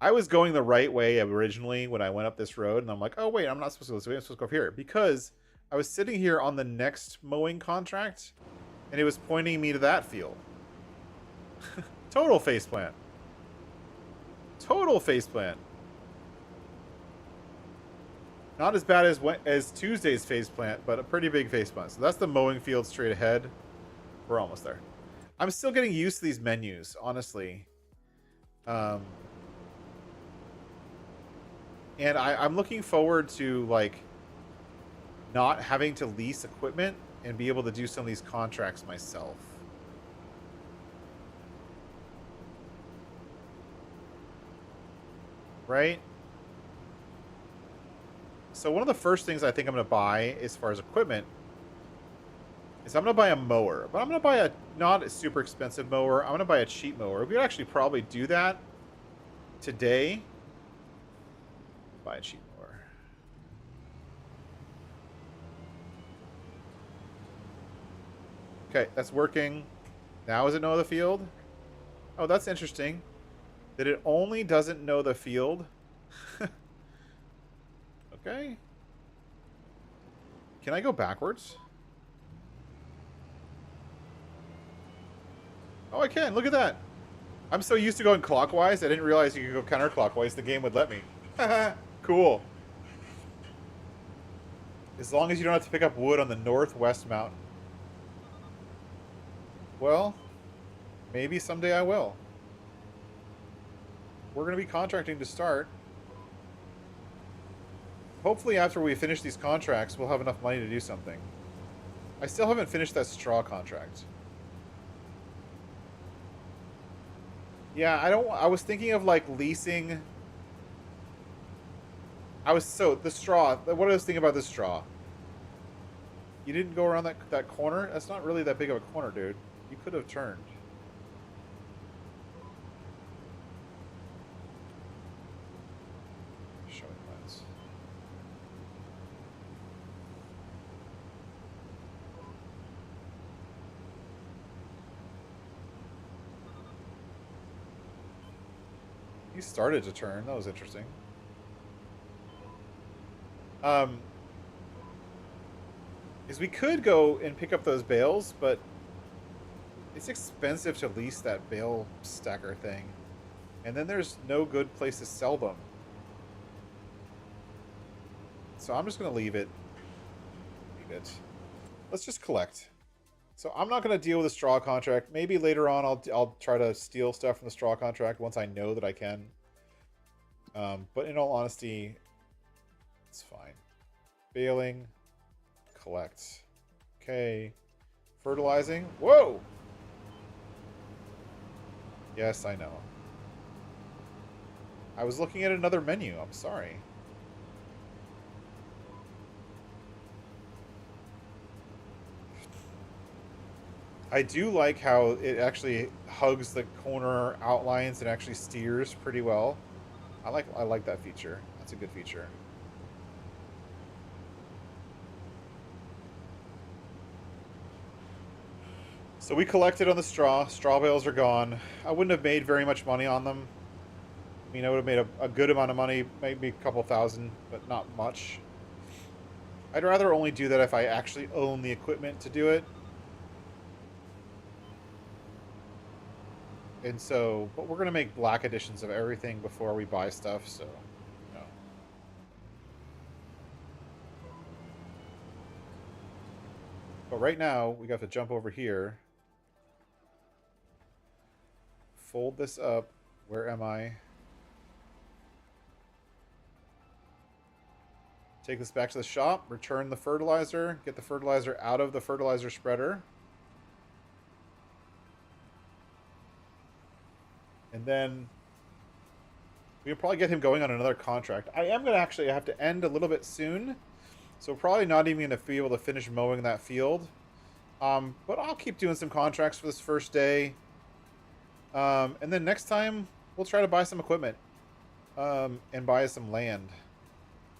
I was going the right way originally when I went up this road, and I'm like, oh, wait, I'm not supposed to go this way. I'm supposed to go up here. Because I was sitting here on the next mowing contract, and it was pointing me to that field. Total faceplant. Total faceplant. Not as bad as Tuesday's faceplant, but a pretty big faceplant. So that's the mowing field straight ahead. We're almost there. I'm still getting used to these menus, honestly. And I'm looking forward to, like, not having to lease equipment and be able to do some of these contracts myself. Right? So one of the first things I think I'm going to buy as far as equipment is I'm going to buy a mower. But I'm going to buy a not a super expensive mower. I'm going to buy a cheap mower. We could actually probably do that today. Buy a cheap mower. Okay, that's working. Now does it know the field? Oh, that's interesting. That it only doesn't know the field. Okay. Can I go backwards? Oh, I can. Look at that. I'm so used to going clockwise, I didn't realize you could go counterclockwise. The game would let me. Cool. As long as you don't have to pick up wood on the northwest mountain. Well, maybe someday I will. We're going to be contracting to start. Hopefully after we finish these contracts, we'll have enough money to do something. I still haven't finished that straw contract. Yeah, I was thinking of, like, leasing. The straw. What I was thinking about the straw. You didn't go around that corner? That's not really that big of a corner, dude. You could have turned. Showing plans. He started to turn. That was interesting. Is we could go and pick up those bales, but it's expensive to lease that bale stacker thing. And then there's no good place to sell them. So I'm just going to leave it. Leave it. Let's just collect. So I'm not going to deal with a straw contract. Maybe later on I'll try to steal stuff from the straw contract once I know that I can. But in all honesty, it's fine. Baling. Collect. Okay. Fertilizing. Whoa! Yes, I know. I was looking at another menu. I'm sorry. I do like how it actually hugs the corner outlines and actually steers pretty well. I like that feature. That's a good feature. So we collected on the straw. Straw bales are gone. I wouldn't have made very much money on them. I mean, I would have made a good amount of money, maybe a couple thousand, but not much. I'd rather only do that if I actually own the equipment to do it. And so, but we're going to make black editions of everything before we buy stuff, so, you know. But right now, we got to jump over here. Fold this up. Where am I? Take this back to the shop, return the fertilizer, get the fertilizer out of the fertilizer spreader. And then we can probably get him going on another contract. I am going to actually have to end a little bit soon. So probably not even going to be able to finish mowing that field. But I'll keep doing some contracts for this first day. And then next time, we'll try to buy some equipment. And buy some land.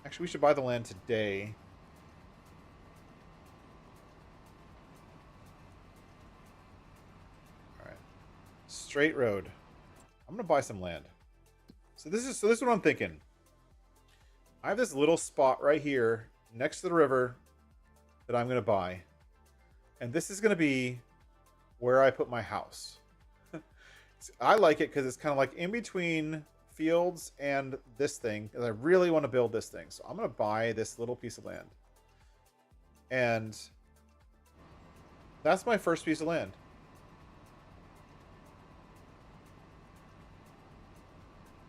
Actually, we should buy the land today. Alright. Straight road. I'm going to buy some land. So this is what I'm thinking. I have this little spot right here next to the river that I'm going to buy. And this is going to be where I put my house. I like it because it's kind of like in between fields and this thing, and I really want to build this thing. So I'm going to buy this little piece of land. And that's my first piece of land.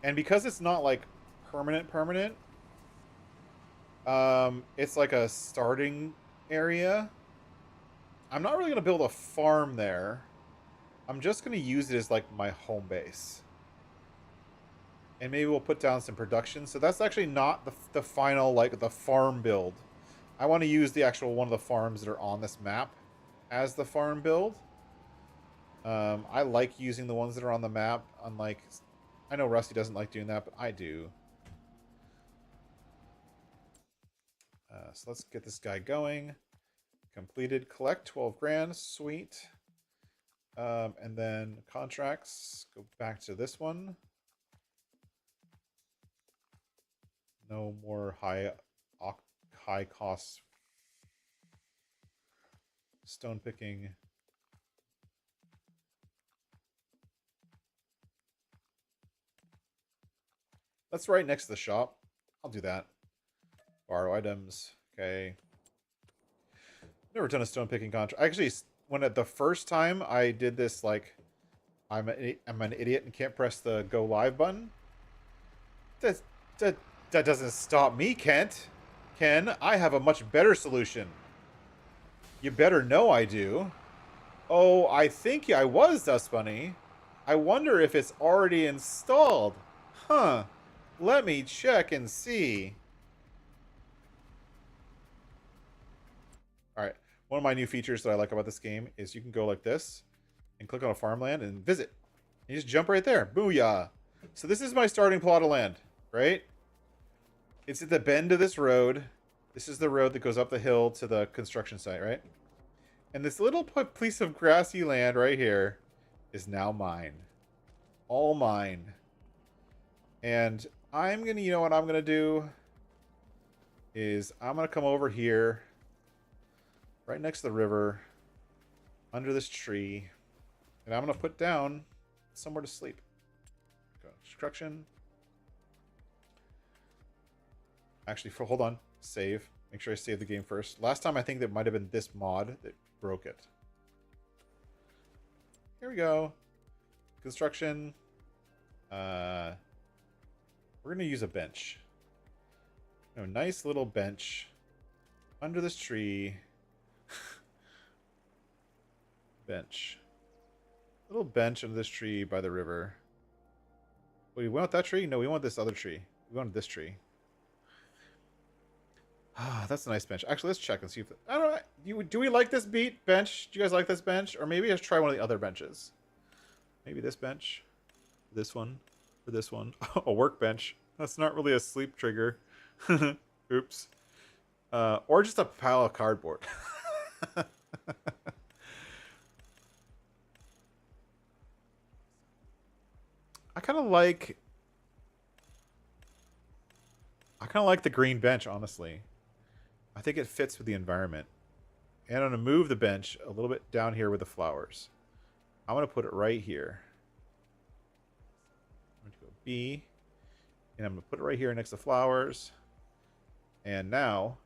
And because it's not like permanent, it's like a starting area. I'm not really going to build a farm there. I'm just going to use it as like my home base. And maybe we'll put down some production. So that's actually not the final, like the farm build. I want to use the actual one of the farms that are on this map as the farm build. I like using the ones that are on the map, unlike... I know Rusty doesn't like doing that, but I do. So let's get this guy going. Completed. Collect 12 grand. Sweet. And then contracts. Go back to this one. No more high cost stone picking. That's right next to the shop. I'll do that. Borrow items. Okay. Never done a stone picking contract. Actually, when at the first time I did this, like, I'm an idiot and can't press the go live button. That doesn't stop me, Kent. Ken, I have a much better solution. You better know I do. Oh, I think I was, Dust Bunny. I wonder if it's already installed. Huh. Let me check and see. Alright. One of my new features that I like about this game is you can go like this and click on a farmland and visit. You just jump right there. Booyah. So this is my starting plot of land, right? It's at the bend of this road. This is the road that goes up the hill to the construction site, right? And this little piece of grassy land right here is now mine. All mine. And I'm going to, you know what I'm going to do? Is I'm going to come over here, right next to the river, under this tree, and I'm going to put down somewhere to sleep. Construction. Actually, hold on. Save. Make sure I save the game first. Last time I think that might have been this mod that broke it. Here we go. Construction. We're going to use a bench. A nice little bench under this tree. Bench. Little bench under this tree by the river. Wait, we want that tree? No, we want this other tree. We want this tree. Ah, that's a nice bench. Actually, let's check and see if... I don't know. Do we like this bench? Do you guys like this bench? Or maybe let's try one of the other benches. Maybe this bench. This one. Or this one. A workbench. That's not really a sleep trigger. Oops. Or just a pile of cardboard. I kind of like the green bench, honestly. I think it fits with the environment. And I'm going to move the bench a little bit down here with the flowers. I'm going to put it right here. I'm going to go B. And I'm going to put it right here next to flowers. And now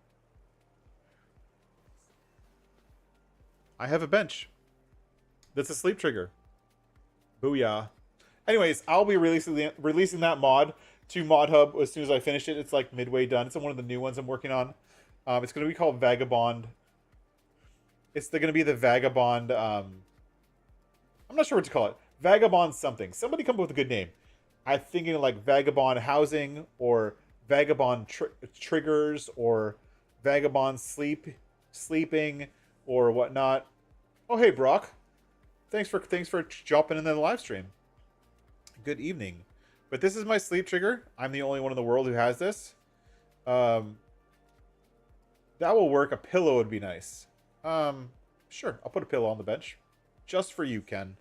I have a bench that's a sleep trigger. Booyah. Anyways, I'll be releasing that mod to Mod Hub as soon as I finish it. It's like midway done. It's one of the new ones I'm working on. It's going to be called Vagabond. It's going to be the Vagabond. I'm not sure what to call it. Vagabond something. Somebody come up with a good name. I'm thinking like Vagabond Housing or Vagabond Triggers or Vagabond Sleeping or whatnot. Oh, hey, Brock. Thanks for jumping in the live stream. Good evening. But this is my sleep trigger. I'm the only one in the world who has this. That will work. A pillow would be nice. Sure. I'll put a pillow on the bench. Just for you, Ken.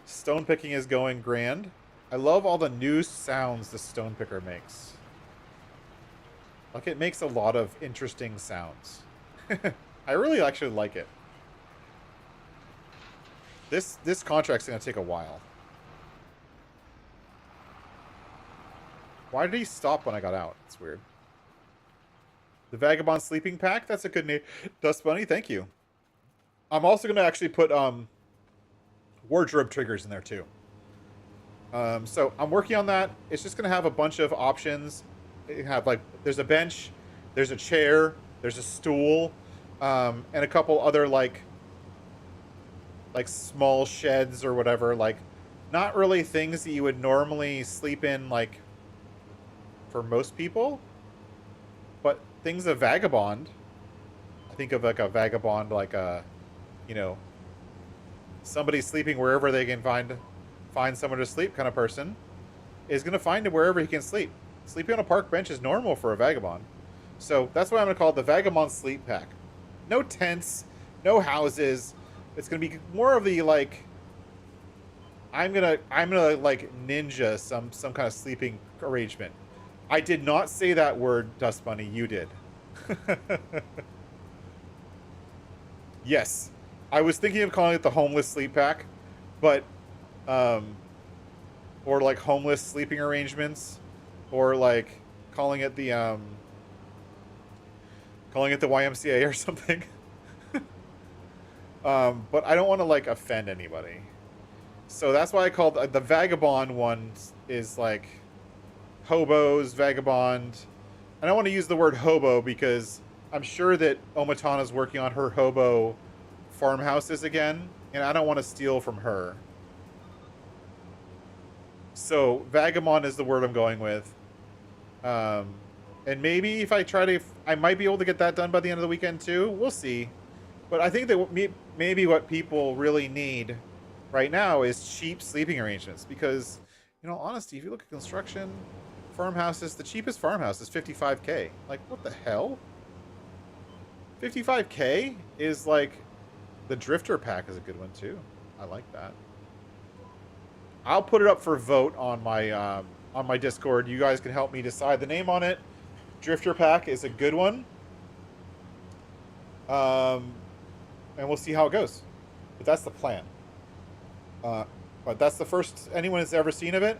Stone picking is going grand. I love all the new sounds the stone picker makes. Like, it makes a lot of interesting sounds. I really actually like it. This contract's gonna take a while. Why did he stop when I got out? It's weird. The Vagabond Sleeping Pack? That's a good name. Dust Bunny, thank you. I'm also gonna actually put wardrobe triggers in there too. So I'm working on that. It's just gonna have a bunch of options. You have like there's a bench, there's a chair, there's a stool, and a couple other like small sheds or whatever, like not really things that you would normally sleep in, like for most people, but things a vagabond. I think of like a vagabond, like a, you know, somebody sleeping wherever they can find somewhere to sleep kind of person is going to find it wherever he can sleep. Sleeping on a park bench is normal for a vagabond. So that's why I'm going to call it the Vagabond Sleep Pack. No tents, no houses. It's going to be more of the like I'm going to like ninja some kind of sleeping arrangement. I did not say that word, Dust Bunny, you did. Yes. I was thinking of calling it the Homeless Sleep Pack, but or like homeless sleeping arrangements, or like calling it the YMCA or something. But I don't want to like offend anybody, so that's why I called the Vagabond one is like hobos, vagabond. I don't want to use the word hobo because I'm sure that Omatana's working on her hobo farmhouses again, and I don't want to steal from her. So vagabond is the word I'm going with. And maybe if I try to, I might be able to get that done by the end of the weekend too. We'll see. But I think that maybe what people really need right now is cheap sleeping arrangements, because, in all honesty, if you look at construction, farmhouses, the cheapest farmhouse is $55K. Like, what the hell? $55K is like, the Drifter pack is a good one too. I like that. I'll put it up for vote on my Discord. You guys can help me decide the name on it. Drifter Pack is a good one. And we'll see how it goes. But that's the plan. But that's the first anyone has ever seen of it.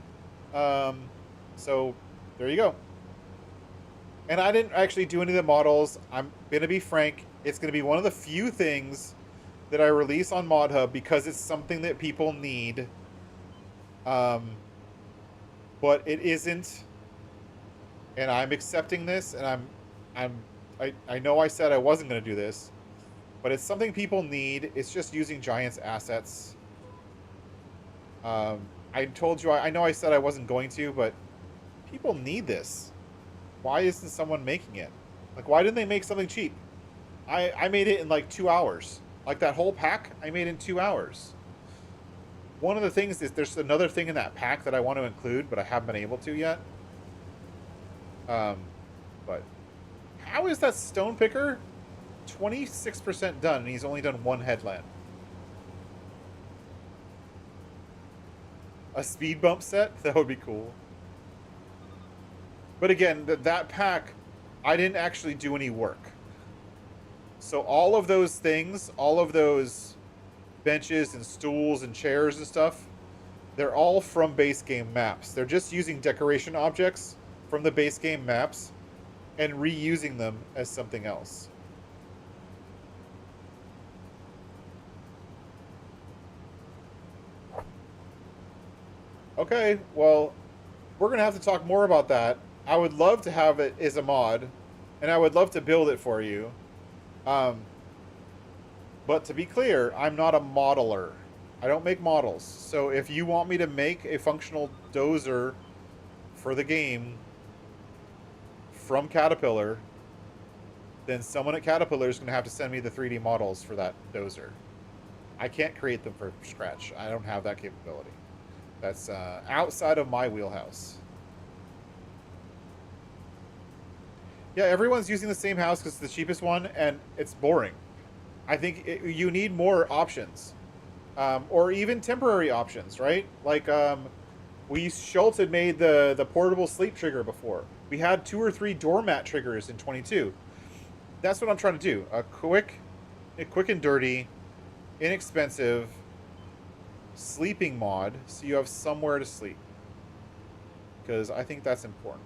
So there you go. And I didn't actually do any of the models. I'm going to be frank. It's going to be one of the few things that I release on Mod Hub because it's something that people need. But it isn't. And I'm accepting this. And I know I said I wasn't going to do this. But it's something people need. It's just using Giants assets. I told you, I know I said I wasn't going to, but people need this. Why isn't someone making it? Like, why didn't they make something cheap? I made it in like 2 hours. Like that whole pack, I made in 2 hours. One of the things is there's another thing in that pack that I want to include, but I haven't been able to yet. But how is that Stone Picker 26% done and he's only done one headland? A speed bump set? That would be cool. But again, that pack, I didn't actually do any work. So all of those things, all of those benches and stools and chairs and stuff, they're all from base game maps. They're just using decoration objects from the base game maps and reusing them as something else. Okay, well, we're going to have to talk more about that. I would love to have it as a mod, and I would love to build it for you. But to be clear, I'm not a modeler. I don't make models. So if you want me to make a functional dozer for the game from Caterpillar, then someone at Caterpillar is going to have to send me the 3D models for that dozer. I can't create them from scratch. I don't have that capability. That's outside of my wheelhouse. Yeah, everyone's using the same house because it's the cheapest one, and it's boring. I think you need more options. Or even temporary options, right? Like, Schultz had made the portable sleep trigger before. We had 2 or 3 doormat triggers in 22. That's what I'm trying to do. A quick and dirty, inexpensive sleeping mod so you have somewhere to sleep. Because I think that's important.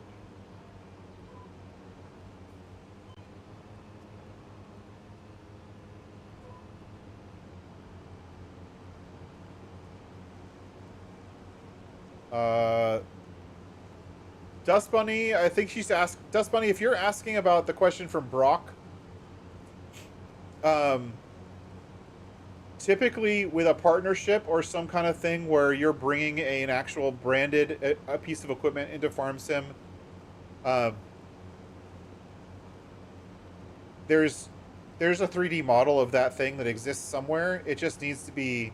Dust Bunny, I think she's asked... Dust Bunny, if you're asking about the question from Brock, typically with a partnership or some kind of thing where you're bringing an actual branded a piece of equipment into Farm Sim, there's a 3D model of that thing that exists somewhere. It just needs to be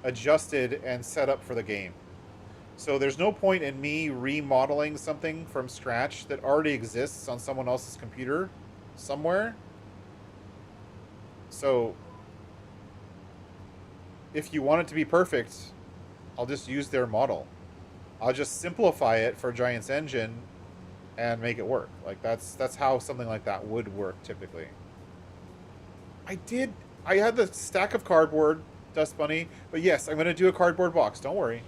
adjusted and set up for the game. So there's no point in me remodeling something from scratch that already exists on someone else's computer somewhere. So if you want it to be perfect, I'll just use their model. I'll just simplify it for Giants Engine and make it work. Like that's how something like that would work typically. I had the stack of cardboard, Dust Bunny, but yes, I'm going to do a cardboard box. Don't worry.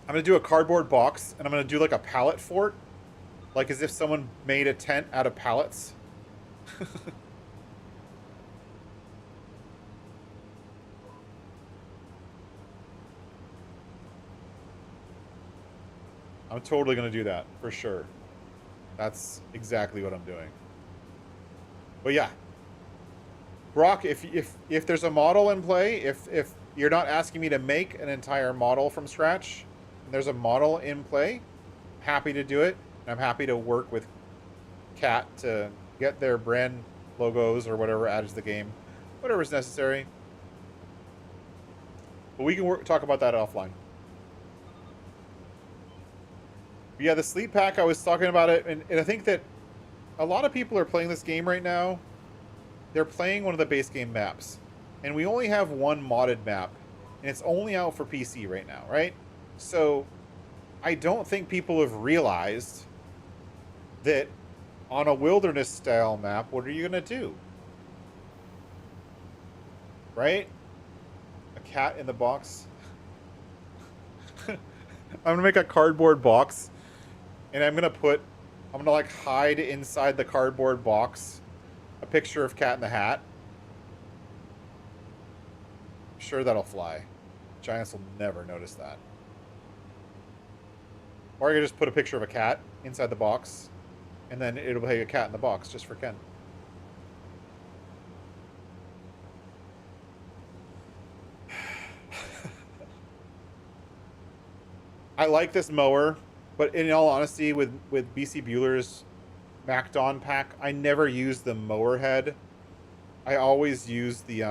I'm going to do a cardboard box, and I'm going to do like a pallet fort. Like as if someone made a tent out of pallets. I'm totally going to do that, for sure. That's exactly what I'm doing. But yeah. Brock, if there's a model in play, if you're not asking me to make an entire model from scratch, and there's a model in play, happy to do it. And I'm happy to work with Cat to get their brand logos or whatever added to the game. Whatever's necessary. But we can talk about that offline. But yeah, the sleep pack, I was talking about it, and I think that a lot of people are playing this game right now. They're playing one of the base game maps. And we only have one modded map and it's only out for PC right now, right? So I don't think people have realized that on a wilderness style map, what are you going to do? Right? A cat in the box. I'm going to make a cardboard box, and I'm going to like hide inside the cardboard box a picture of Cat in the Hat. I'm sure that'll fly. Giants will never notice that. Or I could just put a picture of a cat inside the box, and then it'll be a cat in the box just for Ken. I like this mower, but in all honesty, with BC Bueller's MacDon pack, I never use the mower head. I always use the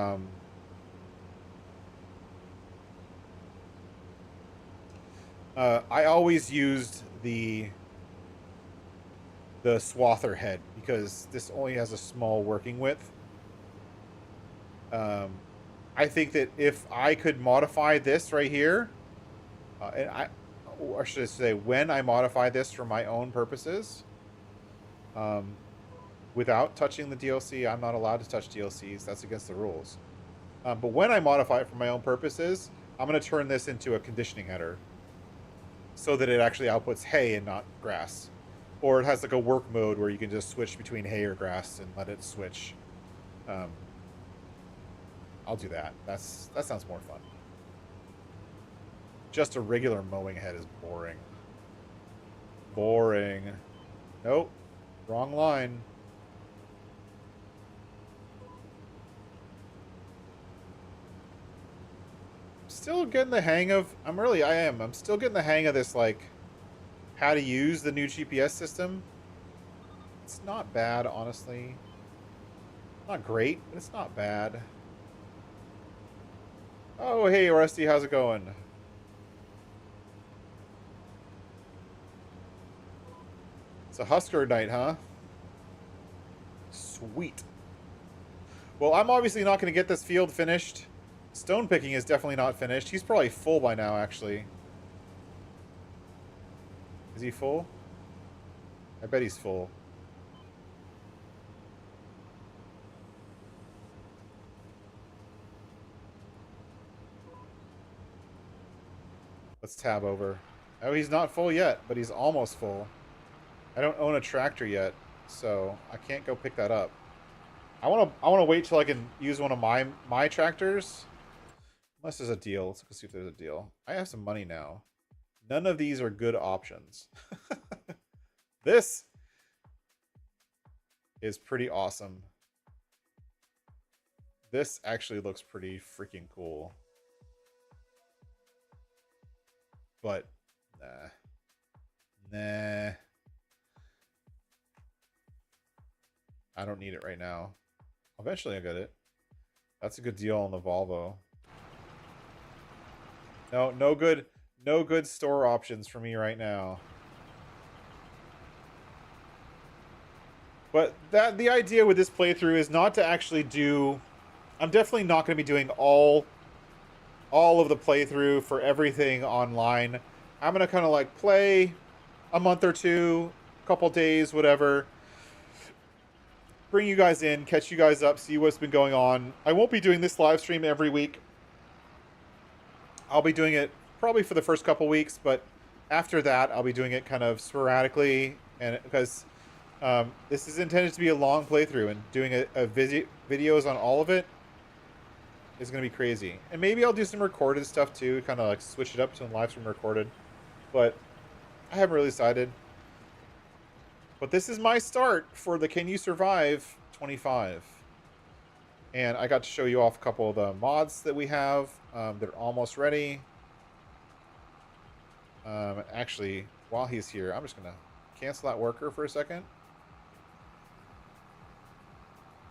I always used the swather head because this only has a small working width. I think that if I could modify this right here, or should I say, when I modify this for my own purposes, without touching the DLC, I'm not allowed to touch DLCs. That's against the rules. But when I modify it for my own purposes, I'm going to turn this into a conditioning header so that it actually outputs hay and not grass. Or it has like a work mode where you can just switch between hay or grass and let it switch. I'll do that. That sounds more fun. Just a regular mowing head is boring. Boring. Nope. Wrong line. Still getting the hang of... I'm still getting the hang of this, like, how to use the new GPS system. It's not bad, honestly. Not great, but it's not bad. Oh, hey, Rusty, how's it going? It's a Husker night, huh? Sweet. Well, I'm obviously not going to get this field finished. Stone picking is definitely not finished. He's probably full by now, actually. Is he full? I bet he's full. Let's tab over. Oh, he's not full yet, but he's almost full. I don't own a tractor yet, so I can't go pick that up. I wanna wait till I can use one of my tractors. Unless there's a deal. Let's go see if there's a deal. I have some money now. None of these are good options. This is pretty awesome. This actually looks pretty freaking cool. But, nah. I don't need it right now. Eventually I'll get it. That's a good deal on the Volvo. No good store options for me right now. But the idea with this playthrough is not to actually do... I'm definitely not going to be doing all of the playthrough for everything online. I'm going to kind of like play a month or two, a couple days, whatever. Bring you guys in, catch you guys up, see what's been going on. I won't be doing this live stream every week. I'll be doing it probably for the first couple weeks, but after that, I'll be doing it kind of sporadically, and because this is intended to be a long playthrough, and doing videos on all of it is going to be crazy. And maybe I'll do some recorded stuff too, kind of like switch it up to live stream recorded, but I haven't really decided. But this is my start for the Can You Survive 25. And I got to show you off a couple of the mods that we have. They're almost ready. Actually, while he's here, I'm just going to cancel that worker for a second.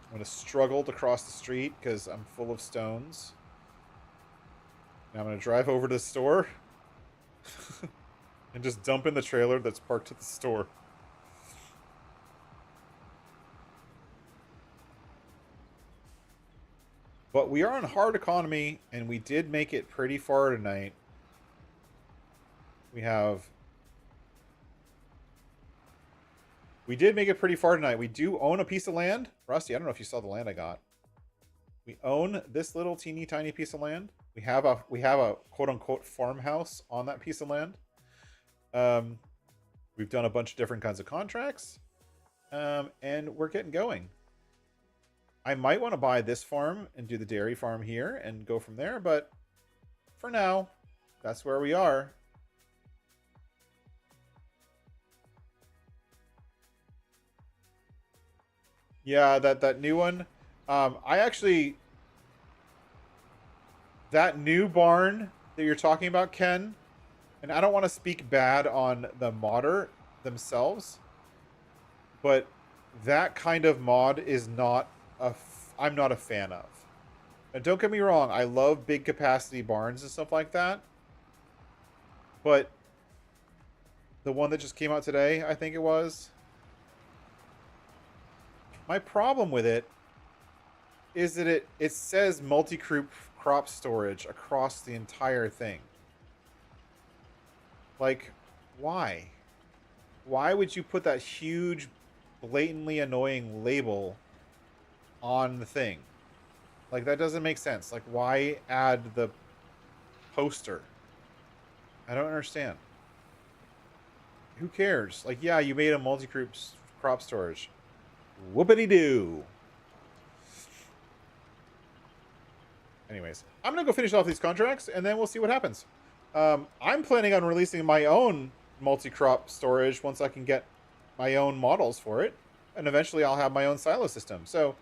I'm going to struggle to cross the street because I'm full of stones. Now I'm going to drive over to the store and just dump in the trailer that's parked at the store. But we are on hard economy, and we did make it pretty far tonight. We did make it pretty far tonight. We do own a piece of land. Rusty, I don't know if you saw the land I got. We own this little teeny tiny piece of land. We have a quote unquote farmhouse on that piece of land. We've done a bunch of different kinds of contracts. And we're getting going. I might want to buy this farm and do the dairy farm here and go from there, but for now, that's where we are. Yeah, that new one. That new barn that you're talking about, Ken, and I don't want to speak bad on the modder themselves, but that kind of mod is not I'm not a fan of. And don't get me wrong, I love big capacity barns and stuff like that. But the one that just came out today, I think it was. My problem with it is that it says multi-crop storage across the entire thing. Like, why? Why would you put that huge, blatantly annoying label on the thing? Like, that doesn't make sense. Like, why add the poster? I don't understand. Who cares? Like, yeah, you made a multi-crop storage. Whoopity-doo. Anyways, I'm going to go finish off these contracts, and then we'll see what happens. I'm planning on releasing my own multi-crop storage once I can get my own models for it. And eventually I'll have my own silo system. So,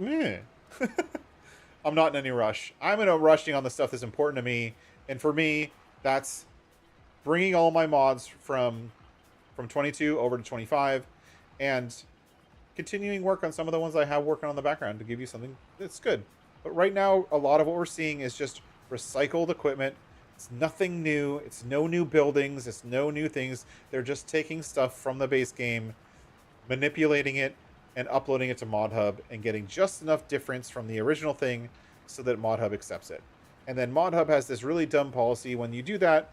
I'm not in any rush. I'm in a rushing on the stuff that's important to me. And for me, that's bringing all my mods from 22 over to 25 and continuing work on some of the ones I have working on the background to give you something that's good. But right now, a lot of what we're seeing is just recycled equipment. It's nothing new. It's no new buildings. It's no new things. They're just taking stuff from the base game, manipulating it, and uploading it to ModHub and getting just enough difference from the original thing so that ModHub accepts it. And then ModHub has this really dumb policy when you do that,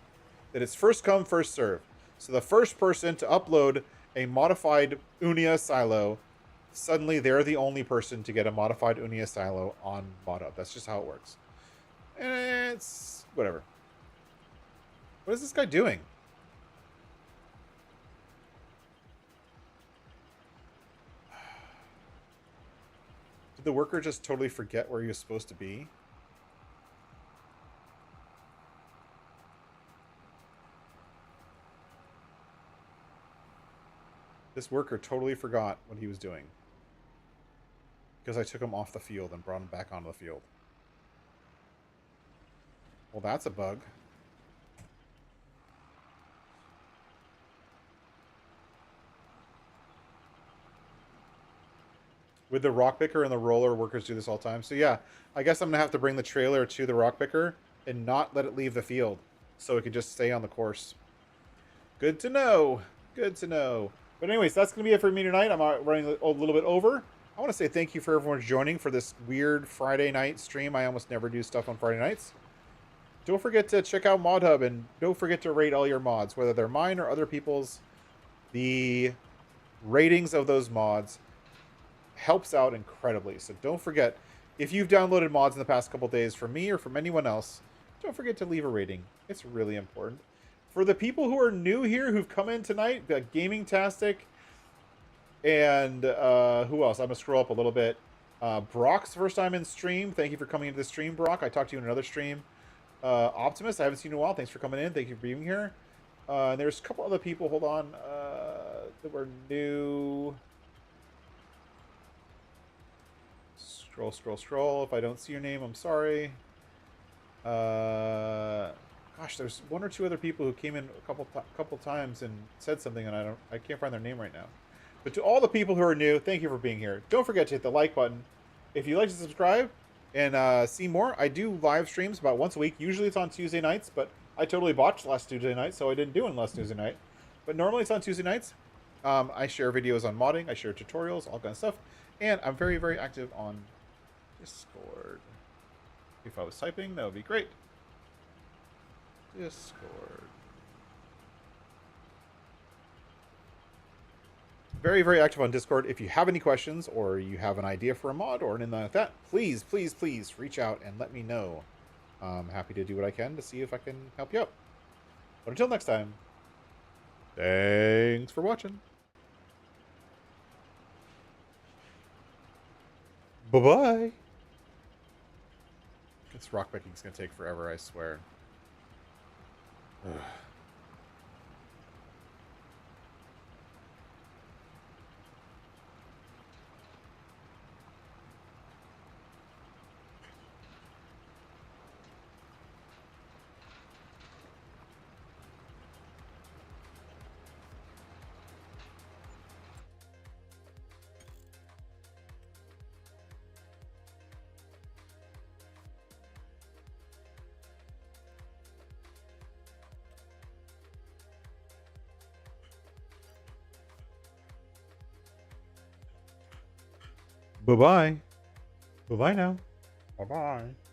that it's first come, first serve. So the first person to upload a modified Unia silo, suddenly they're the only person to get a modified Unia silo on ModHub. That's just how it works. And it's whatever. What is this guy doing? Did the worker just totally forget where he was supposed to be? This worker totally forgot what he was doing. Because I took him off the field and brought him back onto the field. Well, that's a bug. With the rock picker and the roller, workers do this all the time. So yeah, I guess I'm going to have to bring the trailer to the rock picker and not let it leave the field so it can just stay on the course. Good to know. Good to know. But anyways, that's going to be it for me tonight. I'm running a little bit over. I want to say thank you for everyone joining for this weird Friday night stream. I almost never do stuff on Friday nights. Don't forget to check out ModHub and don't forget to rate all your mods, whether they're mine or other people's. The ratings of those mods helps out incredibly. So don't forget, if you've downloaded mods in the past couple days from me or from anyone else, don't forget to leave a rating. It's really important. For the people who are new here, who've come in tonight, Gaming-tastic, and who else? I'm going to scroll up a little bit. Brock's first time in stream. Thank you for coming into the stream, Brock. I talked to you in another stream. Optimus, I haven't seen you in a while. Thanks for coming in. Thank you for being here. And there's a couple other people, hold on, that were new. Scroll, scroll, scroll. If I don't see your name, I'm sorry. Gosh, there's one or two other people who came in a couple times and said something, and I can't find their name right now. But to all the people who are new, thank you for being here. Don't forget to hit the like button. If you'd like to subscribe and see more, I do live streams about once a week. Usually it's on Tuesday nights, but I totally botched last Tuesday night, so I didn't do it last Tuesday night. But normally it's on Tuesday nights. I share videos on modding. I share tutorials, all kinds of stuff. And I'm very, very active on Discord. If I was typing, that would be great. Discord. Very, very active on Discord. If you have any questions or you have an idea for a mod or anything like that, please, please, please reach out and let me know. I'm happy to do what I can to see if I can help you out. But until next time, thanks for watching. Bye-bye. This rock picking is going to take forever, I swear. Ugh. Bye-bye. Bye-bye now. Bye-bye.